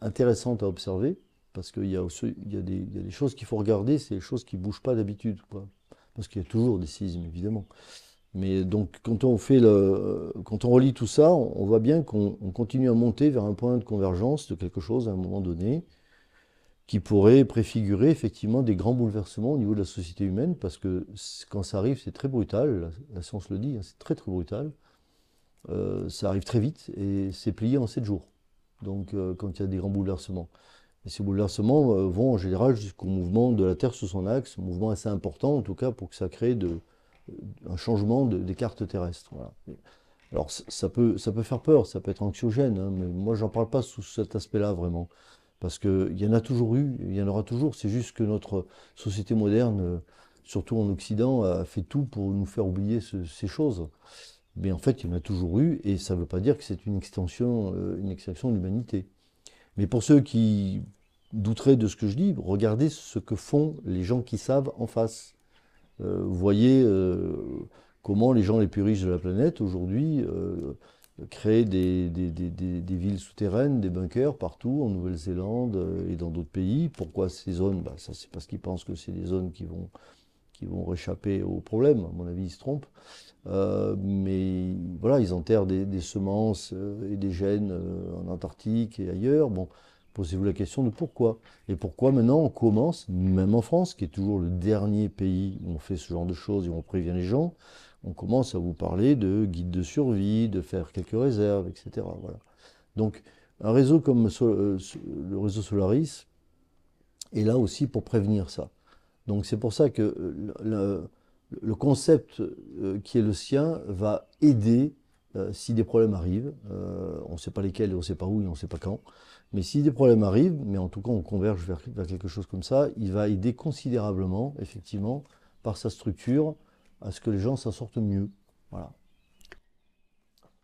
intéressante à observer, parce qu'il y a des choses qu'il faut regarder, c'est les choses qui ne bougent pas d'habitude, quoi. Parce qu'il y a toujours des sismes, évidemment. Mais donc, quand on relie tout ça, on voit bien qu'on continue à monter vers un point de convergence de quelque chose à un moment donné, qui pourrait préfigurer effectivement des grands bouleversements au niveau de la société humaine, parce que quand ça arrive, c'est très brutal, la science le dit, hein, c'est très très brutal. Ça arrive très vite et c'est plié en 7 jours. Quand il y a des grands bouleversements. Et ces bouleversements vont en général jusqu'au mouvement de la Terre sous son axe, un mouvement assez important en tout cas pour que ça crée un changement des cartes terrestres. Voilà. Alors ça peut faire peur, ça peut être anxiogène, hein, mais moi j'en parle pas sous cet aspect-là vraiment. Parce qu'il y en a toujours eu, il y en aura toujours, c'est juste que notre société moderne, surtout en Occident, a fait tout pour nous faire oublier ces choses. Mais en fait, il y en a toujours eu, et ça ne veut pas dire que c'est une extinction de l'humanité. Mais pour ceux qui douteraient de ce que je dis, regardez ce que font les gens qui savent en face. Vous voyez comment les gens les plus riches de la planète aujourd'hui créent des villes souterraines, des bunkers partout, en Nouvelle-Zélande et dans d'autres pays. Pourquoi ces zones? Ça, c'est parce qu'ils pensent que c'est des zones qui vont réchapper aux problèmes. À mon avis, ils se trompent. Mais voilà, ils enterrent des semences et des gènes en Antarctique et ailleurs. Bon, posez-vous la question de pourquoi. Et pourquoi maintenant on commence, même en France, qui est toujours le dernier pays où on fait ce genre de choses et où on prévient les gens, on commence à vous parler de guide de survie, de faire quelques réserves, etc. Voilà. Donc, un réseau comme le réseau Solaris est là aussi pour prévenir ça. Donc, c'est pour ça que le concept qui est le sien va aider si des problèmes arrivent. On ne sait pas lesquels, et on ne sait pas où et on ne sait pas quand. Mais si des problèmes arrivent, mais en tout cas on converge vers quelque chose comme ça, il va aider considérablement, effectivement, par sa structure, à ce que les gens s'en sortent mieux. Voilà.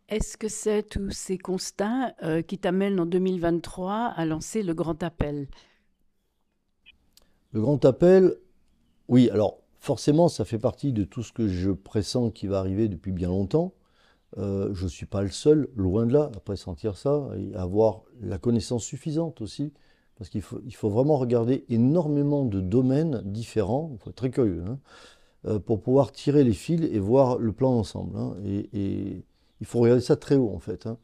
Est-ce que c'est tous ces constats qui t'amènent en 2023 à lancer le grand appel? Le grand appel, oui, alors forcément ça fait partie de tout ce que je pressens qui va arriver depuis bien longtemps. Je ne suis pas le seul, loin de là, à pressentir ça, et à avoir la connaissance suffisante aussi, parce qu'il faut vraiment regarder énormément de domaines différents, il faut être très curieux, hein, pour pouvoir tirer les fils et voir le plan ensemble, hein, et il faut regarder ça très haut en fait, hein.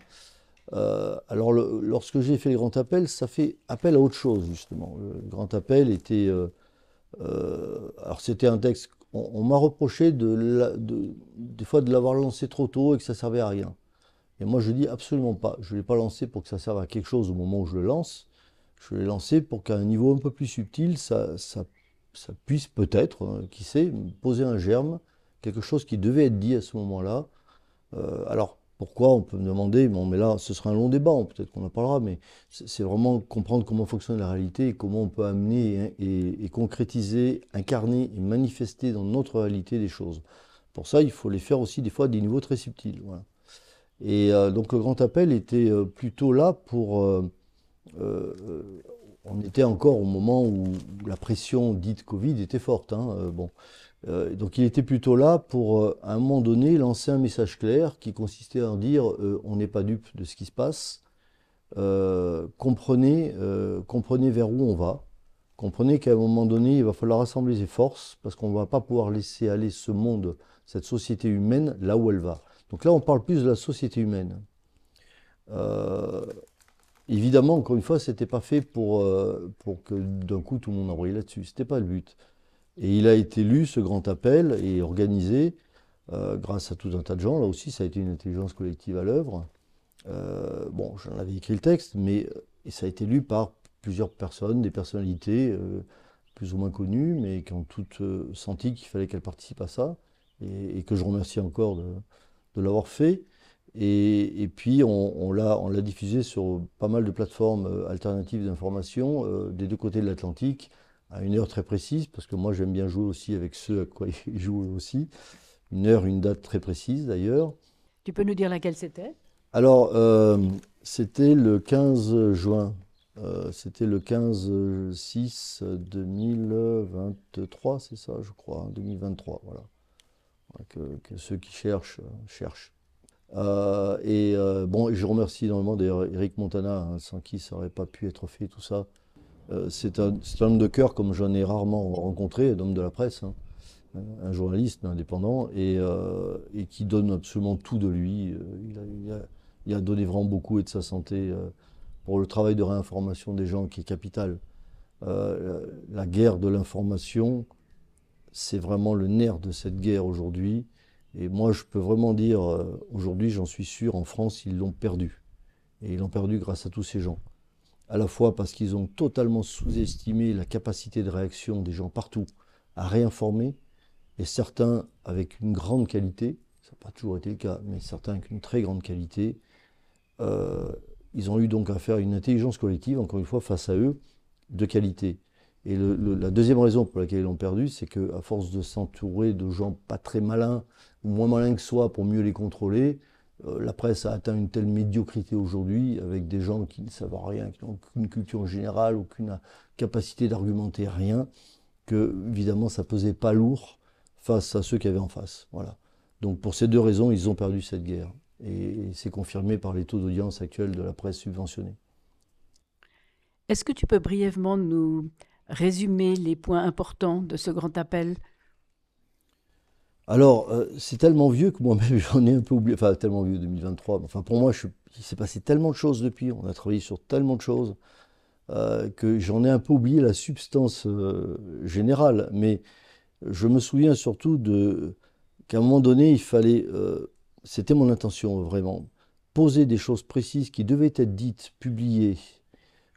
Alors lorsque j'ai fait les grands appels, ça fait appel à autre chose justement. Le grand appel était alors c'était un texte, on m'a reproché des fois de l'avoir lancé trop tôt et que ça servait à rien. Et moi je dis absolument pas, je ne l'ai pas lancé pour que ça serve à quelque chose au moment où je le lance. Je l'ai lancé pour qu'à un niveau un peu plus subtil, ça puisse peut-être, qui sait, poser un germe, quelque chose qui devait être dit à ce moment-là. Alors, pourquoi? On peut me demander, bon, mais là, ce sera un long débat, peut-être qu'on en parlera, mais c'est vraiment comprendre comment fonctionne la réalité et comment on peut amener et concrétiser, incarner et manifester dans notre réalité des choses. Pour ça, il faut les faire aussi des fois à des niveaux très subtils. Voilà. Et donc, le grand appel était plutôt là pour on était encore au moment où la pression dite Covid était forte, hein, bon. Donc il était plutôt là pour, à un moment donné, lancer un message clair qui consistait à dire on n'est pas dupe de ce qui se passe, comprenez vers où on va, comprenez qu'à un moment donné, il va falloir rassembler ses forces parce qu'on ne va pas pouvoir laisser aller ce monde, cette société humaine, là où elle va. Donc là, on parle plus de la société humaine. Euh, Évidemment, encore une fois, c'était pas fait pour que d'un coup tout le monde embraye là-dessus. C'était pas le but. Et il a été lu, ce grand appel, et organisé grâce à tout un tas de gens. Là aussi, ça a été une intelligence collective à l'œuvre. Bon, j'en avais écrit le texte, mais et ça a été lu par plusieurs personnes, des personnalités plus ou moins connues, mais qui ont toutes senti qu'il fallait qu'elles participent à ça, et que je remercie encore de l'avoir fait. Et puis on l'a diffusé sur pas mal de plateformes alternatives d'information des deux côtés de l'Atlantique à une heure très précise, parce que moi j'aime bien jouer aussi avec ceux à quoi ils jouent aussi. Une heure, une date très précise d'ailleurs. Tu peux nous dire laquelle c'était? Alors, c'était le 15 juin. C'était le 15/6 2023, c'est ça, je crois, hein, 2023, voilà. Que ceux qui cherchent, cherchent. Bon, et je remercie énormément d'ailleurs Eric Montana, hein, sans qui ça n'aurait pas pu être fait tout ça. C'est un homme de cœur comme j'en ai rarement rencontré, un homme de la presse, hein, un journaliste indépendant, et qui donne absolument tout de lui. Il a donné vraiment beaucoup et de sa santé pour le travail de réinformation des gens qui est capital. La guerre de l'information, c'est vraiment le nerf de cette guerre aujourd'hui. Et moi, je peux vraiment dire, aujourd'hui, j'en suis sûr, en France, ils l'ont perdu. Et ils l'ont perdu grâce à tous ces gens. À la fois parce qu'ils ont totalement sous-estimé la capacité de réaction des gens partout à réinformer, et certains avec une grande qualité, ça n'a pas toujours été le cas, mais certains avec une très grande qualité, euh, ils ont eu donc à faire une intelligence collective, encore une fois, face à eux, de qualité. Et la deuxième raison pour laquelle ils l'ont perdu, c'est qu'à force de s'entourer de gens pas très malins, ou moins malins que soi pour mieux les contrôler, la presse a atteint une telle médiocrité aujourd'hui, avec des gens qui ne savent rien, qui n'ont aucune culture générale, aucune capacité d'argumenter rien, que évidemment ça pesait pas lourd face à ceux qui avaient en face. Voilà. Donc pour ces deux raisons, ils ont perdu cette guerre. Et c'est confirmé par les taux d'audience actuels de la presse subventionnée. Est-ce que tu peux brièvement nous résumer les points importants de ce grand appel? Alors, c'est tellement vieux que moi-même j'en ai un peu oublié, enfin tellement vieux 2023, enfin pour moi il s'est passé tellement de choses depuis, on a travaillé sur tellement de choses que j'en ai un peu oublié la substance générale, mais je me souviens surtout qu'à un moment donné il fallait, c'était mon intention vraiment, poser des choses précises qui devaient être dites, publiées,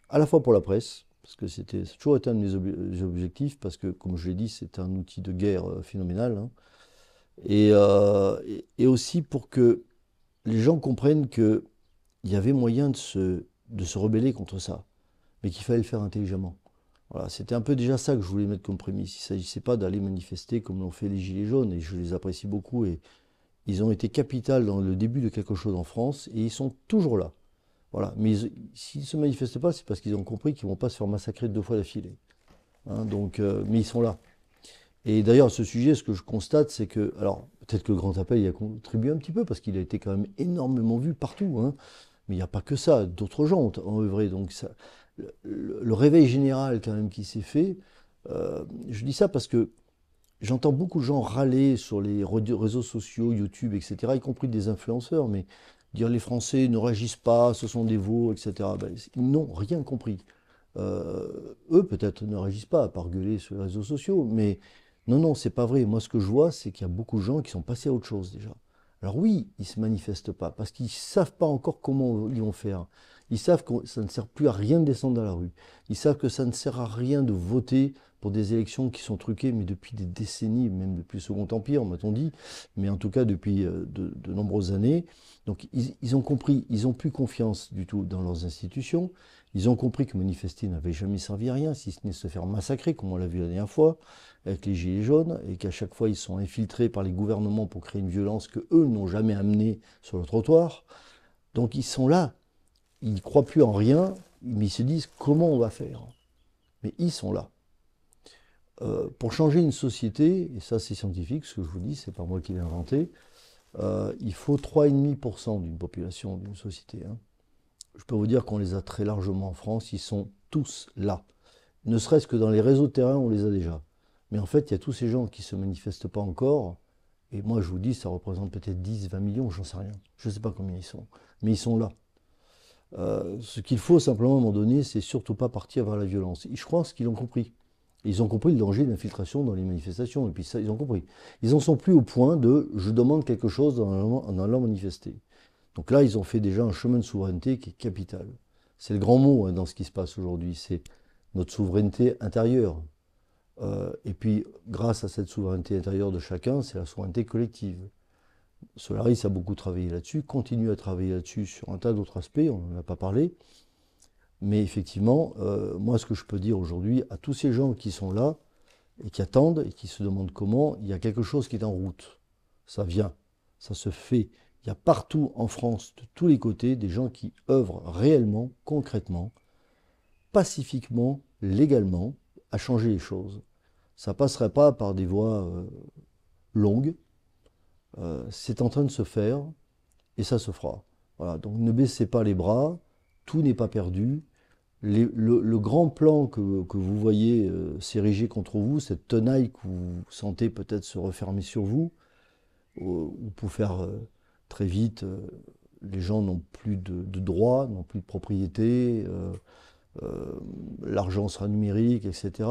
à la fois pour la presse, parce que ça a toujours été un de mes objectifs, parce que comme je l'ai dit, c'est un outil de guerre phénoménal, hein. Et aussi pour que les gens comprennent qu'il y avait moyen de se rebeller contre ça, mais qu'il fallait le faire intelligemment. Voilà, c'était un peu déjà ça que je voulais mettre comme prémisse. Il ne s'agissait pas d'aller manifester comme l'ont fait les Gilets jaunes, et je les apprécie beaucoup, et ils ont été capitales dans le début de quelque chose en France, et ils sont toujours là. Voilà. Mais s'ils ne se manifestent pas, c'est parce qu'ils ont compris qu'ils ne vont pas se faire massacrer deux fois d'affilée, hein, donc, mais ils sont là. Et d'ailleurs, à ce sujet, ce que je constate, c'est que, alors peut-être que le Grand Appel y a contribué un petit peu, parce qu'il a été quand même énormément vu partout, hein, mais il n'y a pas que ça, d'autres gens ont œuvré. Donc ça, le réveil général quand même qui s'est fait, je dis ça parce que j'entends beaucoup de gens râler sur les réseaux sociaux, YouTube, etc., y compris des influenceurs, mais dire les Français ne réagissent pas, ce sont des veaux, etc. Ben, ils n'ont rien compris. Eux, peut-être, ne réagissent pas, à part gueuler sur les réseaux sociaux, mais non, non, c'est pas vrai. Moi, ce que je vois, c'est qu'il y a beaucoup de gens qui sont passés à autre chose déjà. Alors oui, ils se manifestent pas, parce qu'ils savent pas encore comment ils vont faire. Ils savent que ça ne sert plus à rien de descendre dans la rue. Ils savent que ça ne sert à rien de voter pour des élections qui sont truquées, mais depuis des décennies, même depuis le Second Empire, m'a-t-on dit, mais en tout cas depuis de nombreuses années. Donc ils ont compris, ils n'ont plus confiance du tout dans leurs institutions. Ils ont compris que manifester n'avait jamais servi à rien, si ce n'est se faire massacrer, comme on l'a vu la dernière fois, avec les Gilets jaunes, et qu'à chaque fois ils sont infiltrés par les gouvernements pour créer une violence que eux n'ont jamais amenée sur le trottoir. Donc ils sont là, ils ne croient plus en rien, mais ils se disent comment on va faire. Mais ils sont là. Pour changer une société, et ça c'est scientifique, ce que je vous dis, c'est pas moi qui l'ai inventé, il faut 3,5% d'une population, d'une société. Hein. Je peux vous dire qu'on les a très largement en France, ils sont tous là. Ne serait-ce que dans les réseaux de terrain, on les a déjà. Mais en fait, il y a tous ces gens qui ne se manifestent pas encore, et moi je vous dis, ça représente peut-être 10, 20 millions, j'en sais rien. Je ne sais pas combien ils sont, mais ils sont là. Ce qu'il faut simplement à un moment donné, c'est surtout pas partir vers la violence. Et je crois qu'ils ont compris. Ils ont compris le danger d'infiltration dans les manifestations, et puis ça, ils ont compris. Ils n'en sont plus au point de « je demande quelque chose en allant manifester ». Donc là, ils ont fait déjà un chemin de souveraineté qui est capital. C'est le grand mot hein, dans ce qui se passe aujourd'hui, c'est notre souveraineté intérieure. Et puis, grâce à cette souveraineté intérieure de chacun, c'est la souveraineté collective. Solaris a beaucoup travaillé là-dessus, continue à travailler là-dessus sur un tas d'autres aspects, on n'en a pas parlé. Mais effectivement, moi, ce que je peux dire aujourd'hui à tous ces gens qui sont là et qui attendent et qui se demandent comment, il y a quelque chose qui est en route. Ça vient, ça se fait. Il y a partout en France, de tous les côtés, des gens qui œuvrent réellement, concrètement, pacifiquement, légalement, à changer les choses. Ça ne passerait pas par des voies longues. C'est en train de se faire et ça se fera. Voilà, donc ne baissez pas les bras, tout n'est pas perdu. Le grand plan que vous voyez s'ériger contre vous, cette tenaille que vous sentez peut-être se refermer sur vous, ou pour faire très vite, les gens n'ont plus de droits, n'ont plus de propriété, l'argent sera numérique, etc.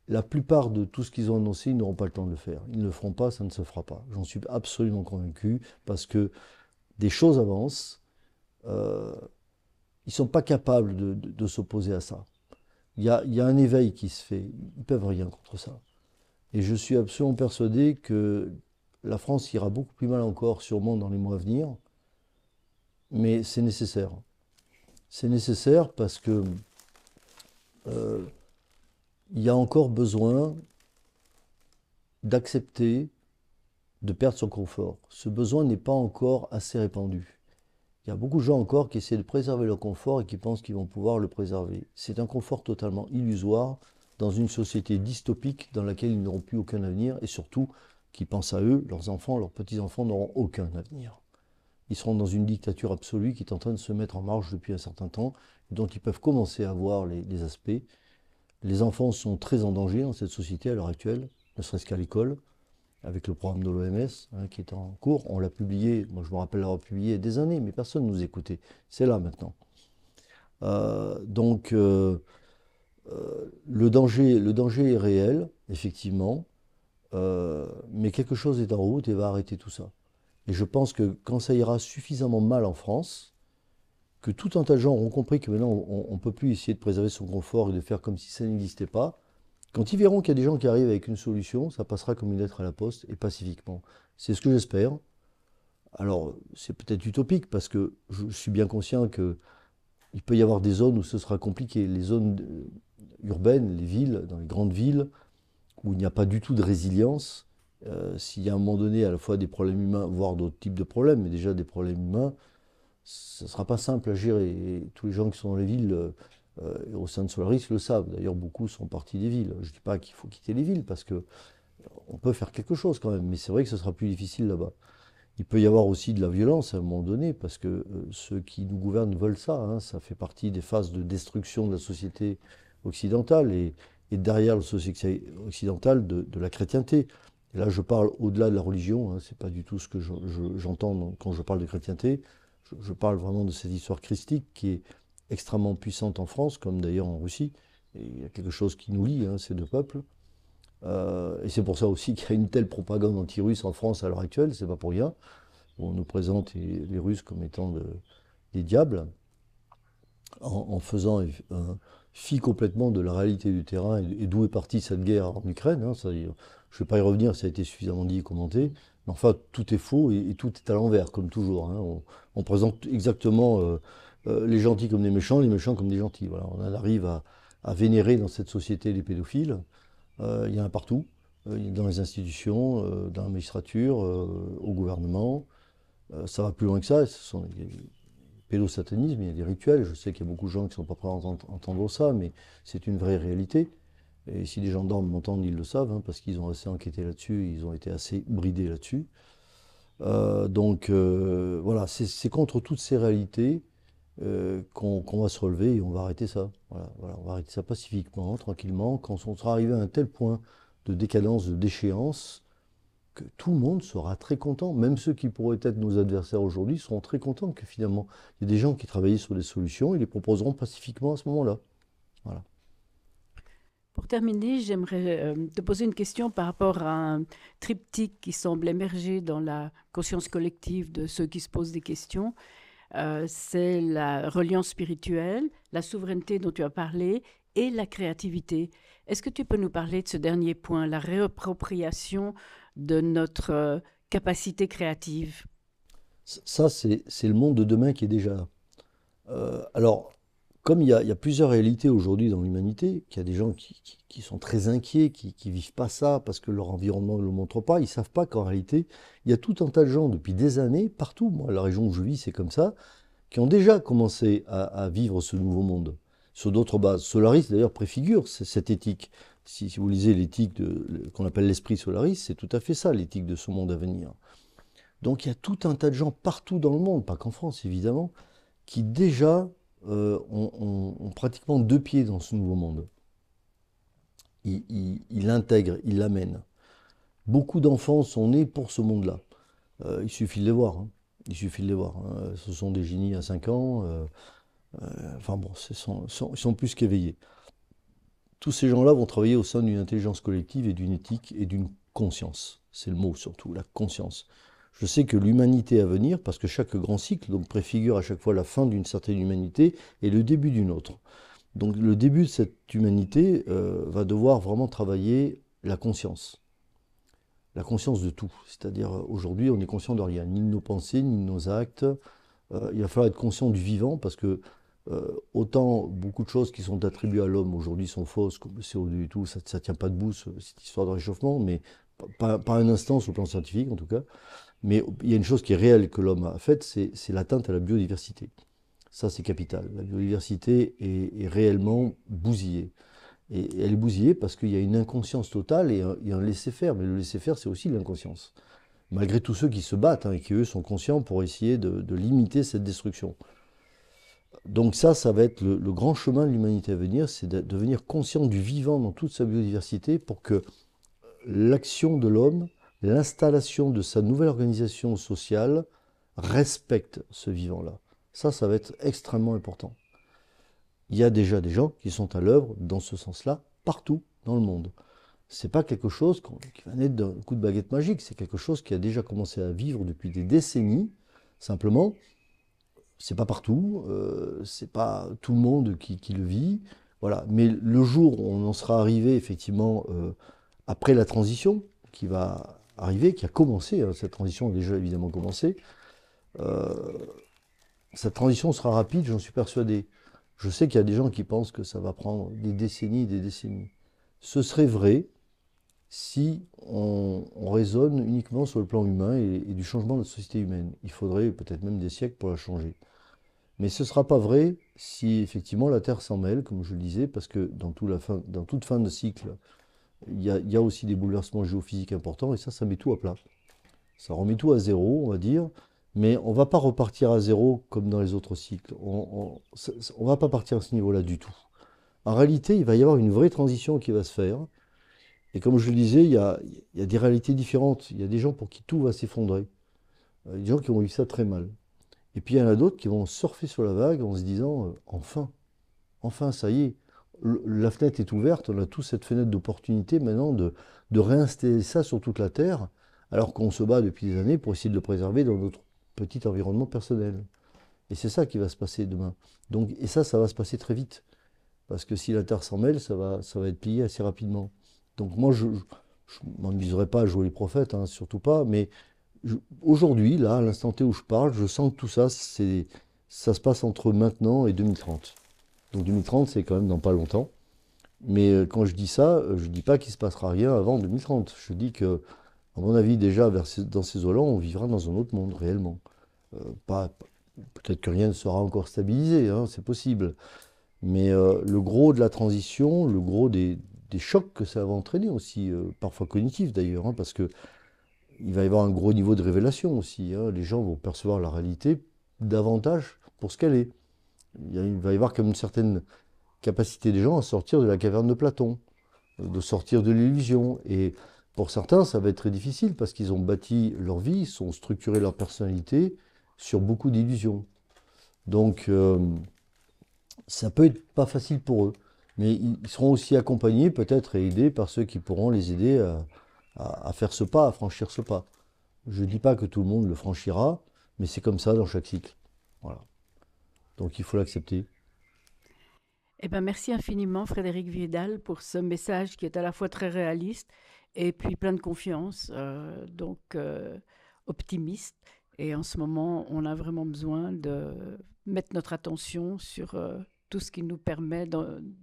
La plupart de tout ce qu'ils ont annoncé, ils n'auront pas le temps de le faire. Ils ne le feront pas, ça ne se fera pas. J'en suis absolument convaincu, parce que des choses avancent. Ils ne sont pas capables de s'opposer à ça. Il y a un éveil qui se fait. Ils ne peuvent rien contre ça. Et je suis absolument persuadé que la France ira beaucoup plus mal encore, sûrement dans les mois à venir. Mais c'est nécessaire. C'est nécessaire parce que il y a encore besoin d'accepter de perdre son confort. Ce besoin n'est pas encore assez répandu. Il y a beaucoup de gens encore qui essaient de préserver leur confort et qui pensent qu'ils vont pouvoir le préserver. C'est un confort totalement illusoire dans une société dystopique dans laquelle ils n'auront plus aucun avenir et surtout qui pensent à eux, leurs enfants, leurs petits-enfants n'auront aucun avenir. Ils seront dans une dictature absolue qui est en train de se mettre en marche depuis un certain temps et dont ils peuvent commencer à voir les aspects. Les enfants sont très en danger dans cette société à l'heure actuelle, ne serait-ce qu'à l'école, avec le programme de l'OMS hein, qui est en cours. On l'a publié, moi je me rappelle l'avoir publié il y a des années, mais personne ne nous écoutait. C'est là maintenant. Le danger est réel, effectivement, mais quelque chose est en route et va arrêter tout ça. Et je pense que quand ça ira suffisamment mal en France, que tout un tas de gens auront compris que maintenant on ne peut plus essayer de préserver son confort et de faire comme si ça n'existait pas, quand ils verront qu'il y a des gens qui arrivent avec une solution, ça passera comme une lettre à la poste et pacifiquement. C'est ce que j'espère. Alors, c'est peut-être utopique parce que je suis bien conscient qu'il peut y avoir des zones où ce sera compliqué. Les zones urbaines, les villes, dans les grandes villes, où il n'y a pas du tout de résilience, s'il y a à un moment donné à la fois des problèmes humains, voire d'autres types de problèmes, mais déjà des problèmes humains, ce ne sera pas simple à gérer. Et tous les gens qui sont dans les villes, au sein de Solaris le savent. D'ailleurs, beaucoup sont partis des villes. Je ne dis pas qu'il faut quitter les villes, parce qu'on peut faire quelque chose quand même, mais c'est vrai que ce sera plus difficile là-bas. Il peut y avoir aussi de la violence à un moment donné, parce que ceux qui nous gouvernent veulent ça. Hein. Ça fait partie des phases de destruction de la société occidentale, et derrière la société occidentale, de la chrétienté. Et là, je parle au-delà de la religion, hein. C'est pas du tout ce que j'entends quand je parle de chrétienté. Je parle vraiment de cette histoire christique qui est extrêmement puissante en France, comme d'ailleurs en Russie. Et il y a quelque chose qui nous lie, hein, ces deux peuples. Et c'est pour ça aussi qu'il y a une telle propagande anti-russe en France à l'heure actuelle, c'est pas pour rien. On nous présente les Russes comme étant des diables. en faisant fi complètement de la réalité du terrain et d'où est partie cette guerre en Ukraine, hein. Je ne vais pas y revenir, ça a été suffisamment dit et commenté. Mais enfin, tout est faux et tout est à l'envers, comme toujours, hein. On présente exactement les gentils comme des méchants, les méchants comme des gentils. Voilà, on en arrive à vénérer dans cette société les pédophiles. Il y en a partout, dans les institutions, dans la magistrature, au gouvernement. Ça va plus loin que ça. Ce sont pédosatanisme, il y a des rituels. Je sais qu'il y a beaucoup de gens qui ne sont pas prêts à entendre ça, mais c'est une vraie réalité. Et si les gens dorment, m'entendent, ils le savent, hein, parce qu'ils ont assez enquêté là-dessus, ils ont été assez bridés là-dessus. Voilà, c'est contre toutes ces réalités qu'on va se relever et on va arrêter ça. Voilà, voilà, on va arrêter ça pacifiquement, tranquillement, quand on sera arrivé à un tel point de décadence, de déchéance, que tout le monde sera très content. Même ceux qui pourraient être nos adversaires aujourd'hui seront très contents que finalement, il y a des gens qui travaillent sur des solutions et les proposeront pacifiquement à ce moment-là. Voilà. Pour terminer, j'aimerais te poser une question par rapport à un triptyque qui semble émerger dans la conscience collective de ceux qui se posent des questions. C'est la reliance spirituelle, la souveraineté dont tu as parlé et la créativité. Est-ce que tu peux nous parler de ce dernier point, la réappropriation de notre capacité créative? Ça, c'est le monde de demain qui est déjà là. Alors, comme il y a plusieurs réalités aujourd'hui dans l'humanité, qu'il y a des gens qui sont très inquiets, qui vivent pas ça parce que leur environnement ne le montre pas, ils savent pas qu'en réalité, il y a tout un tas de gens depuis des années, partout, moi, la région où je vis, c'est comme ça, qui ont déjà commencé à vivre ce nouveau monde sur d'autres bases. Solaris, d'ailleurs, préfigure cette éthique. Si vous lisez l'éthique qu'on appelle l'esprit Solaris, c'est tout à fait ça, l'éthique de ce monde à venir. Donc il y a tout un tas de gens partout dans le monde, pas qu'en France évidemment, qui déjà ont pratiquement deux pieds dans ce nouveau monde. Ils l'intègrent, ils l'amènent. Beaucoup d'enfants sont nés pour ce monde-là. Il suffit de les voir, hein. Il suffit de les voir, hein. Ce sont des génies à 5 ans. Enfin bon, ils sont plus qu'éveillés. Tous ces gens-là vont travailler au sein d'une intelligence collective et d'une éthique et d'une conscience. C'est le mot surtout, la conscience. Je sais que l'humanité à venir, parce que chaque grand cycle donc, préfigure à chaque fois la fin d'une certaine humanité et le début d'une autre. Donc le début de cette humanité va devoir vraiment travailler la conscience. La conscience de tout. C'est-à-dire aujourd'hui on est conscient de rien, ni de nos pensées, ni de nos actes. Il va falloir être conscient du vivant parce que autant beaucoup de choses qui sont attribuées à l'homme aujourd'hui sont fausses, comme le CO2 et tout, ça ne tient pas debout cette histoire de réchauffement, mais pas un instant sur le plan scientifique en tout cas. Mais il y a une chose qui est réelle que l'homme a faite, c'est l'atteinte à la biodiversité. Ça, c'est capital. La biodiversité est réellement bousillée. Et elle est bousillée parce qu'il y a une inconscience totale et un laisser-faire. Mais le laisser-faire, c'est aussi l'inconscience. Malgré tous ceux qui se battent, hein, et qui, eux, sont conscients pour essayer de limiter cette destruction. Donc ça va être le grand chemin de l'humanité à venir, c'est de devenir conscient du vivant dans toute sa biodiversité pour que l'action de l'homme, l'installation de sa nouvelle organisation sociale respecte ce vivant-là. Ça va être extrêmement important. Il y a déjà des gens qui sont à l'œuvre dans ce sens-là, partout dans le monde. C'est pas quelque chose qui va naître d'un coup de baguette magique, c'est quelque chose qui a déjà commencé à vivre depuis des décennies. Simplement, c'est pas partout, c'est pas tout le monde qui le vit. Voilà. Mais le jour où on en sera arrivé effectivement après la transition qui va arriver, qui a commencé, hein, cette transition a déjà évidemment commencé, euh, cette transition sera rapide, j'en suis persuadé. Je sais qu'il y a des gens qui pensent que ça va prendre des décennies et des décennies. Ce serait vrai si on raisonne uniquement sur le plan humain et du changement de la société humaine. Il faudrait peut-être même des siècles pour la changer. Mais ce ne sera pas vrai si effectivement la Terre s'en mêle, comme je le disais, parce que dans toute fin de cycle, il y a aussi des bouleversements géophysiques importants, et ça met tout à plat. Ça remet tout à zéro, on va dire, mais on ne va pas repartir à zéro comme dans les autres cycles. On ne va pas partir à ce niveau-là du tout. En réalité, il va y avoir une vraie transition qui va se faire. Et comme je le disais, il y a des réalités différentes. Il y a des gens pour qui tout va s'effondrer. Il y a des gens qui vont vivre ça très mal. Et puis il y en a d'autres qui vont surfer sur la vague en se disant enfin, enfin, ça y est, la fenêtre est ouverte, on a tous cette fenêtre d'opportunité maintenant de réinstaller ça sur toute la Terre, alors qu'on se bat depuis des années pour essayer de le préserver dans notre petit environnement personnel. Et c'est ça qui va se passer demain. Donc, et ça va se passer très vite. Parce que si la Terre s'en mêle, ça va être plié assez rapidement. Donc moi, je ne m'amuserai pas à jouer les prophètes, hein, surtout pas. Mais aujourd'hui, là, à l'instant T où je parle, je sens que tout ça, ça se passe entre maintenant et 2030. Donc 2030, c'est quand même dans pas longtemps. Mais quand je dis ça, je ne dis pas qu'il ne se passera rien avant 2030. Je dis que, à mon avis, déjà, dans ces eaux-là, on vivra dans un autre monde, réellement. Pas, peut-être que rien ne sera encore stabilisé, hein, c'est possible. Mais le gros de la transition, le gros des chocs que ça va entraîner aussi, parfois cognitifs d'ailleurs, hein, parce que il va y avoir un gros niveau de révélation aussi, hein. Les gens vont percevoir la réalité davantage pour ce qu'elle est. Il va y avoir comme une certaine capacité des gens à sortir de la caverne de Platon, de sortir de l'illusion. Et pour certains, ça va être très difficile parce qu'ils ont bâti leur vie, ils ont structuré leur personnalité sur beaucoup d'illusions. Donc, ça peut être pas facile pour eux, mais ils seront aussi accompagnés peut-être et aidés par ceux qui pourront les aider à faire ce pas, à franchir ce pas. Je ne dis pas que tout le monde le franchira, mais c'est comme ça dans chaque cycle. Voilà. Donc il faut l'accepter. Eh ben, merci infiniment, Frédéric Vidal, pour ce message qui est à la fois très réaliste et puis plein de confiance, optimiste. Et en ce moment, on a vraiment besoin de mettre notre attention sur tout ce qui nous permet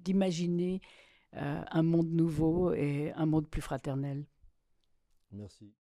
d'imaginer un monde nouveau et un monde plus fraternel. Merci.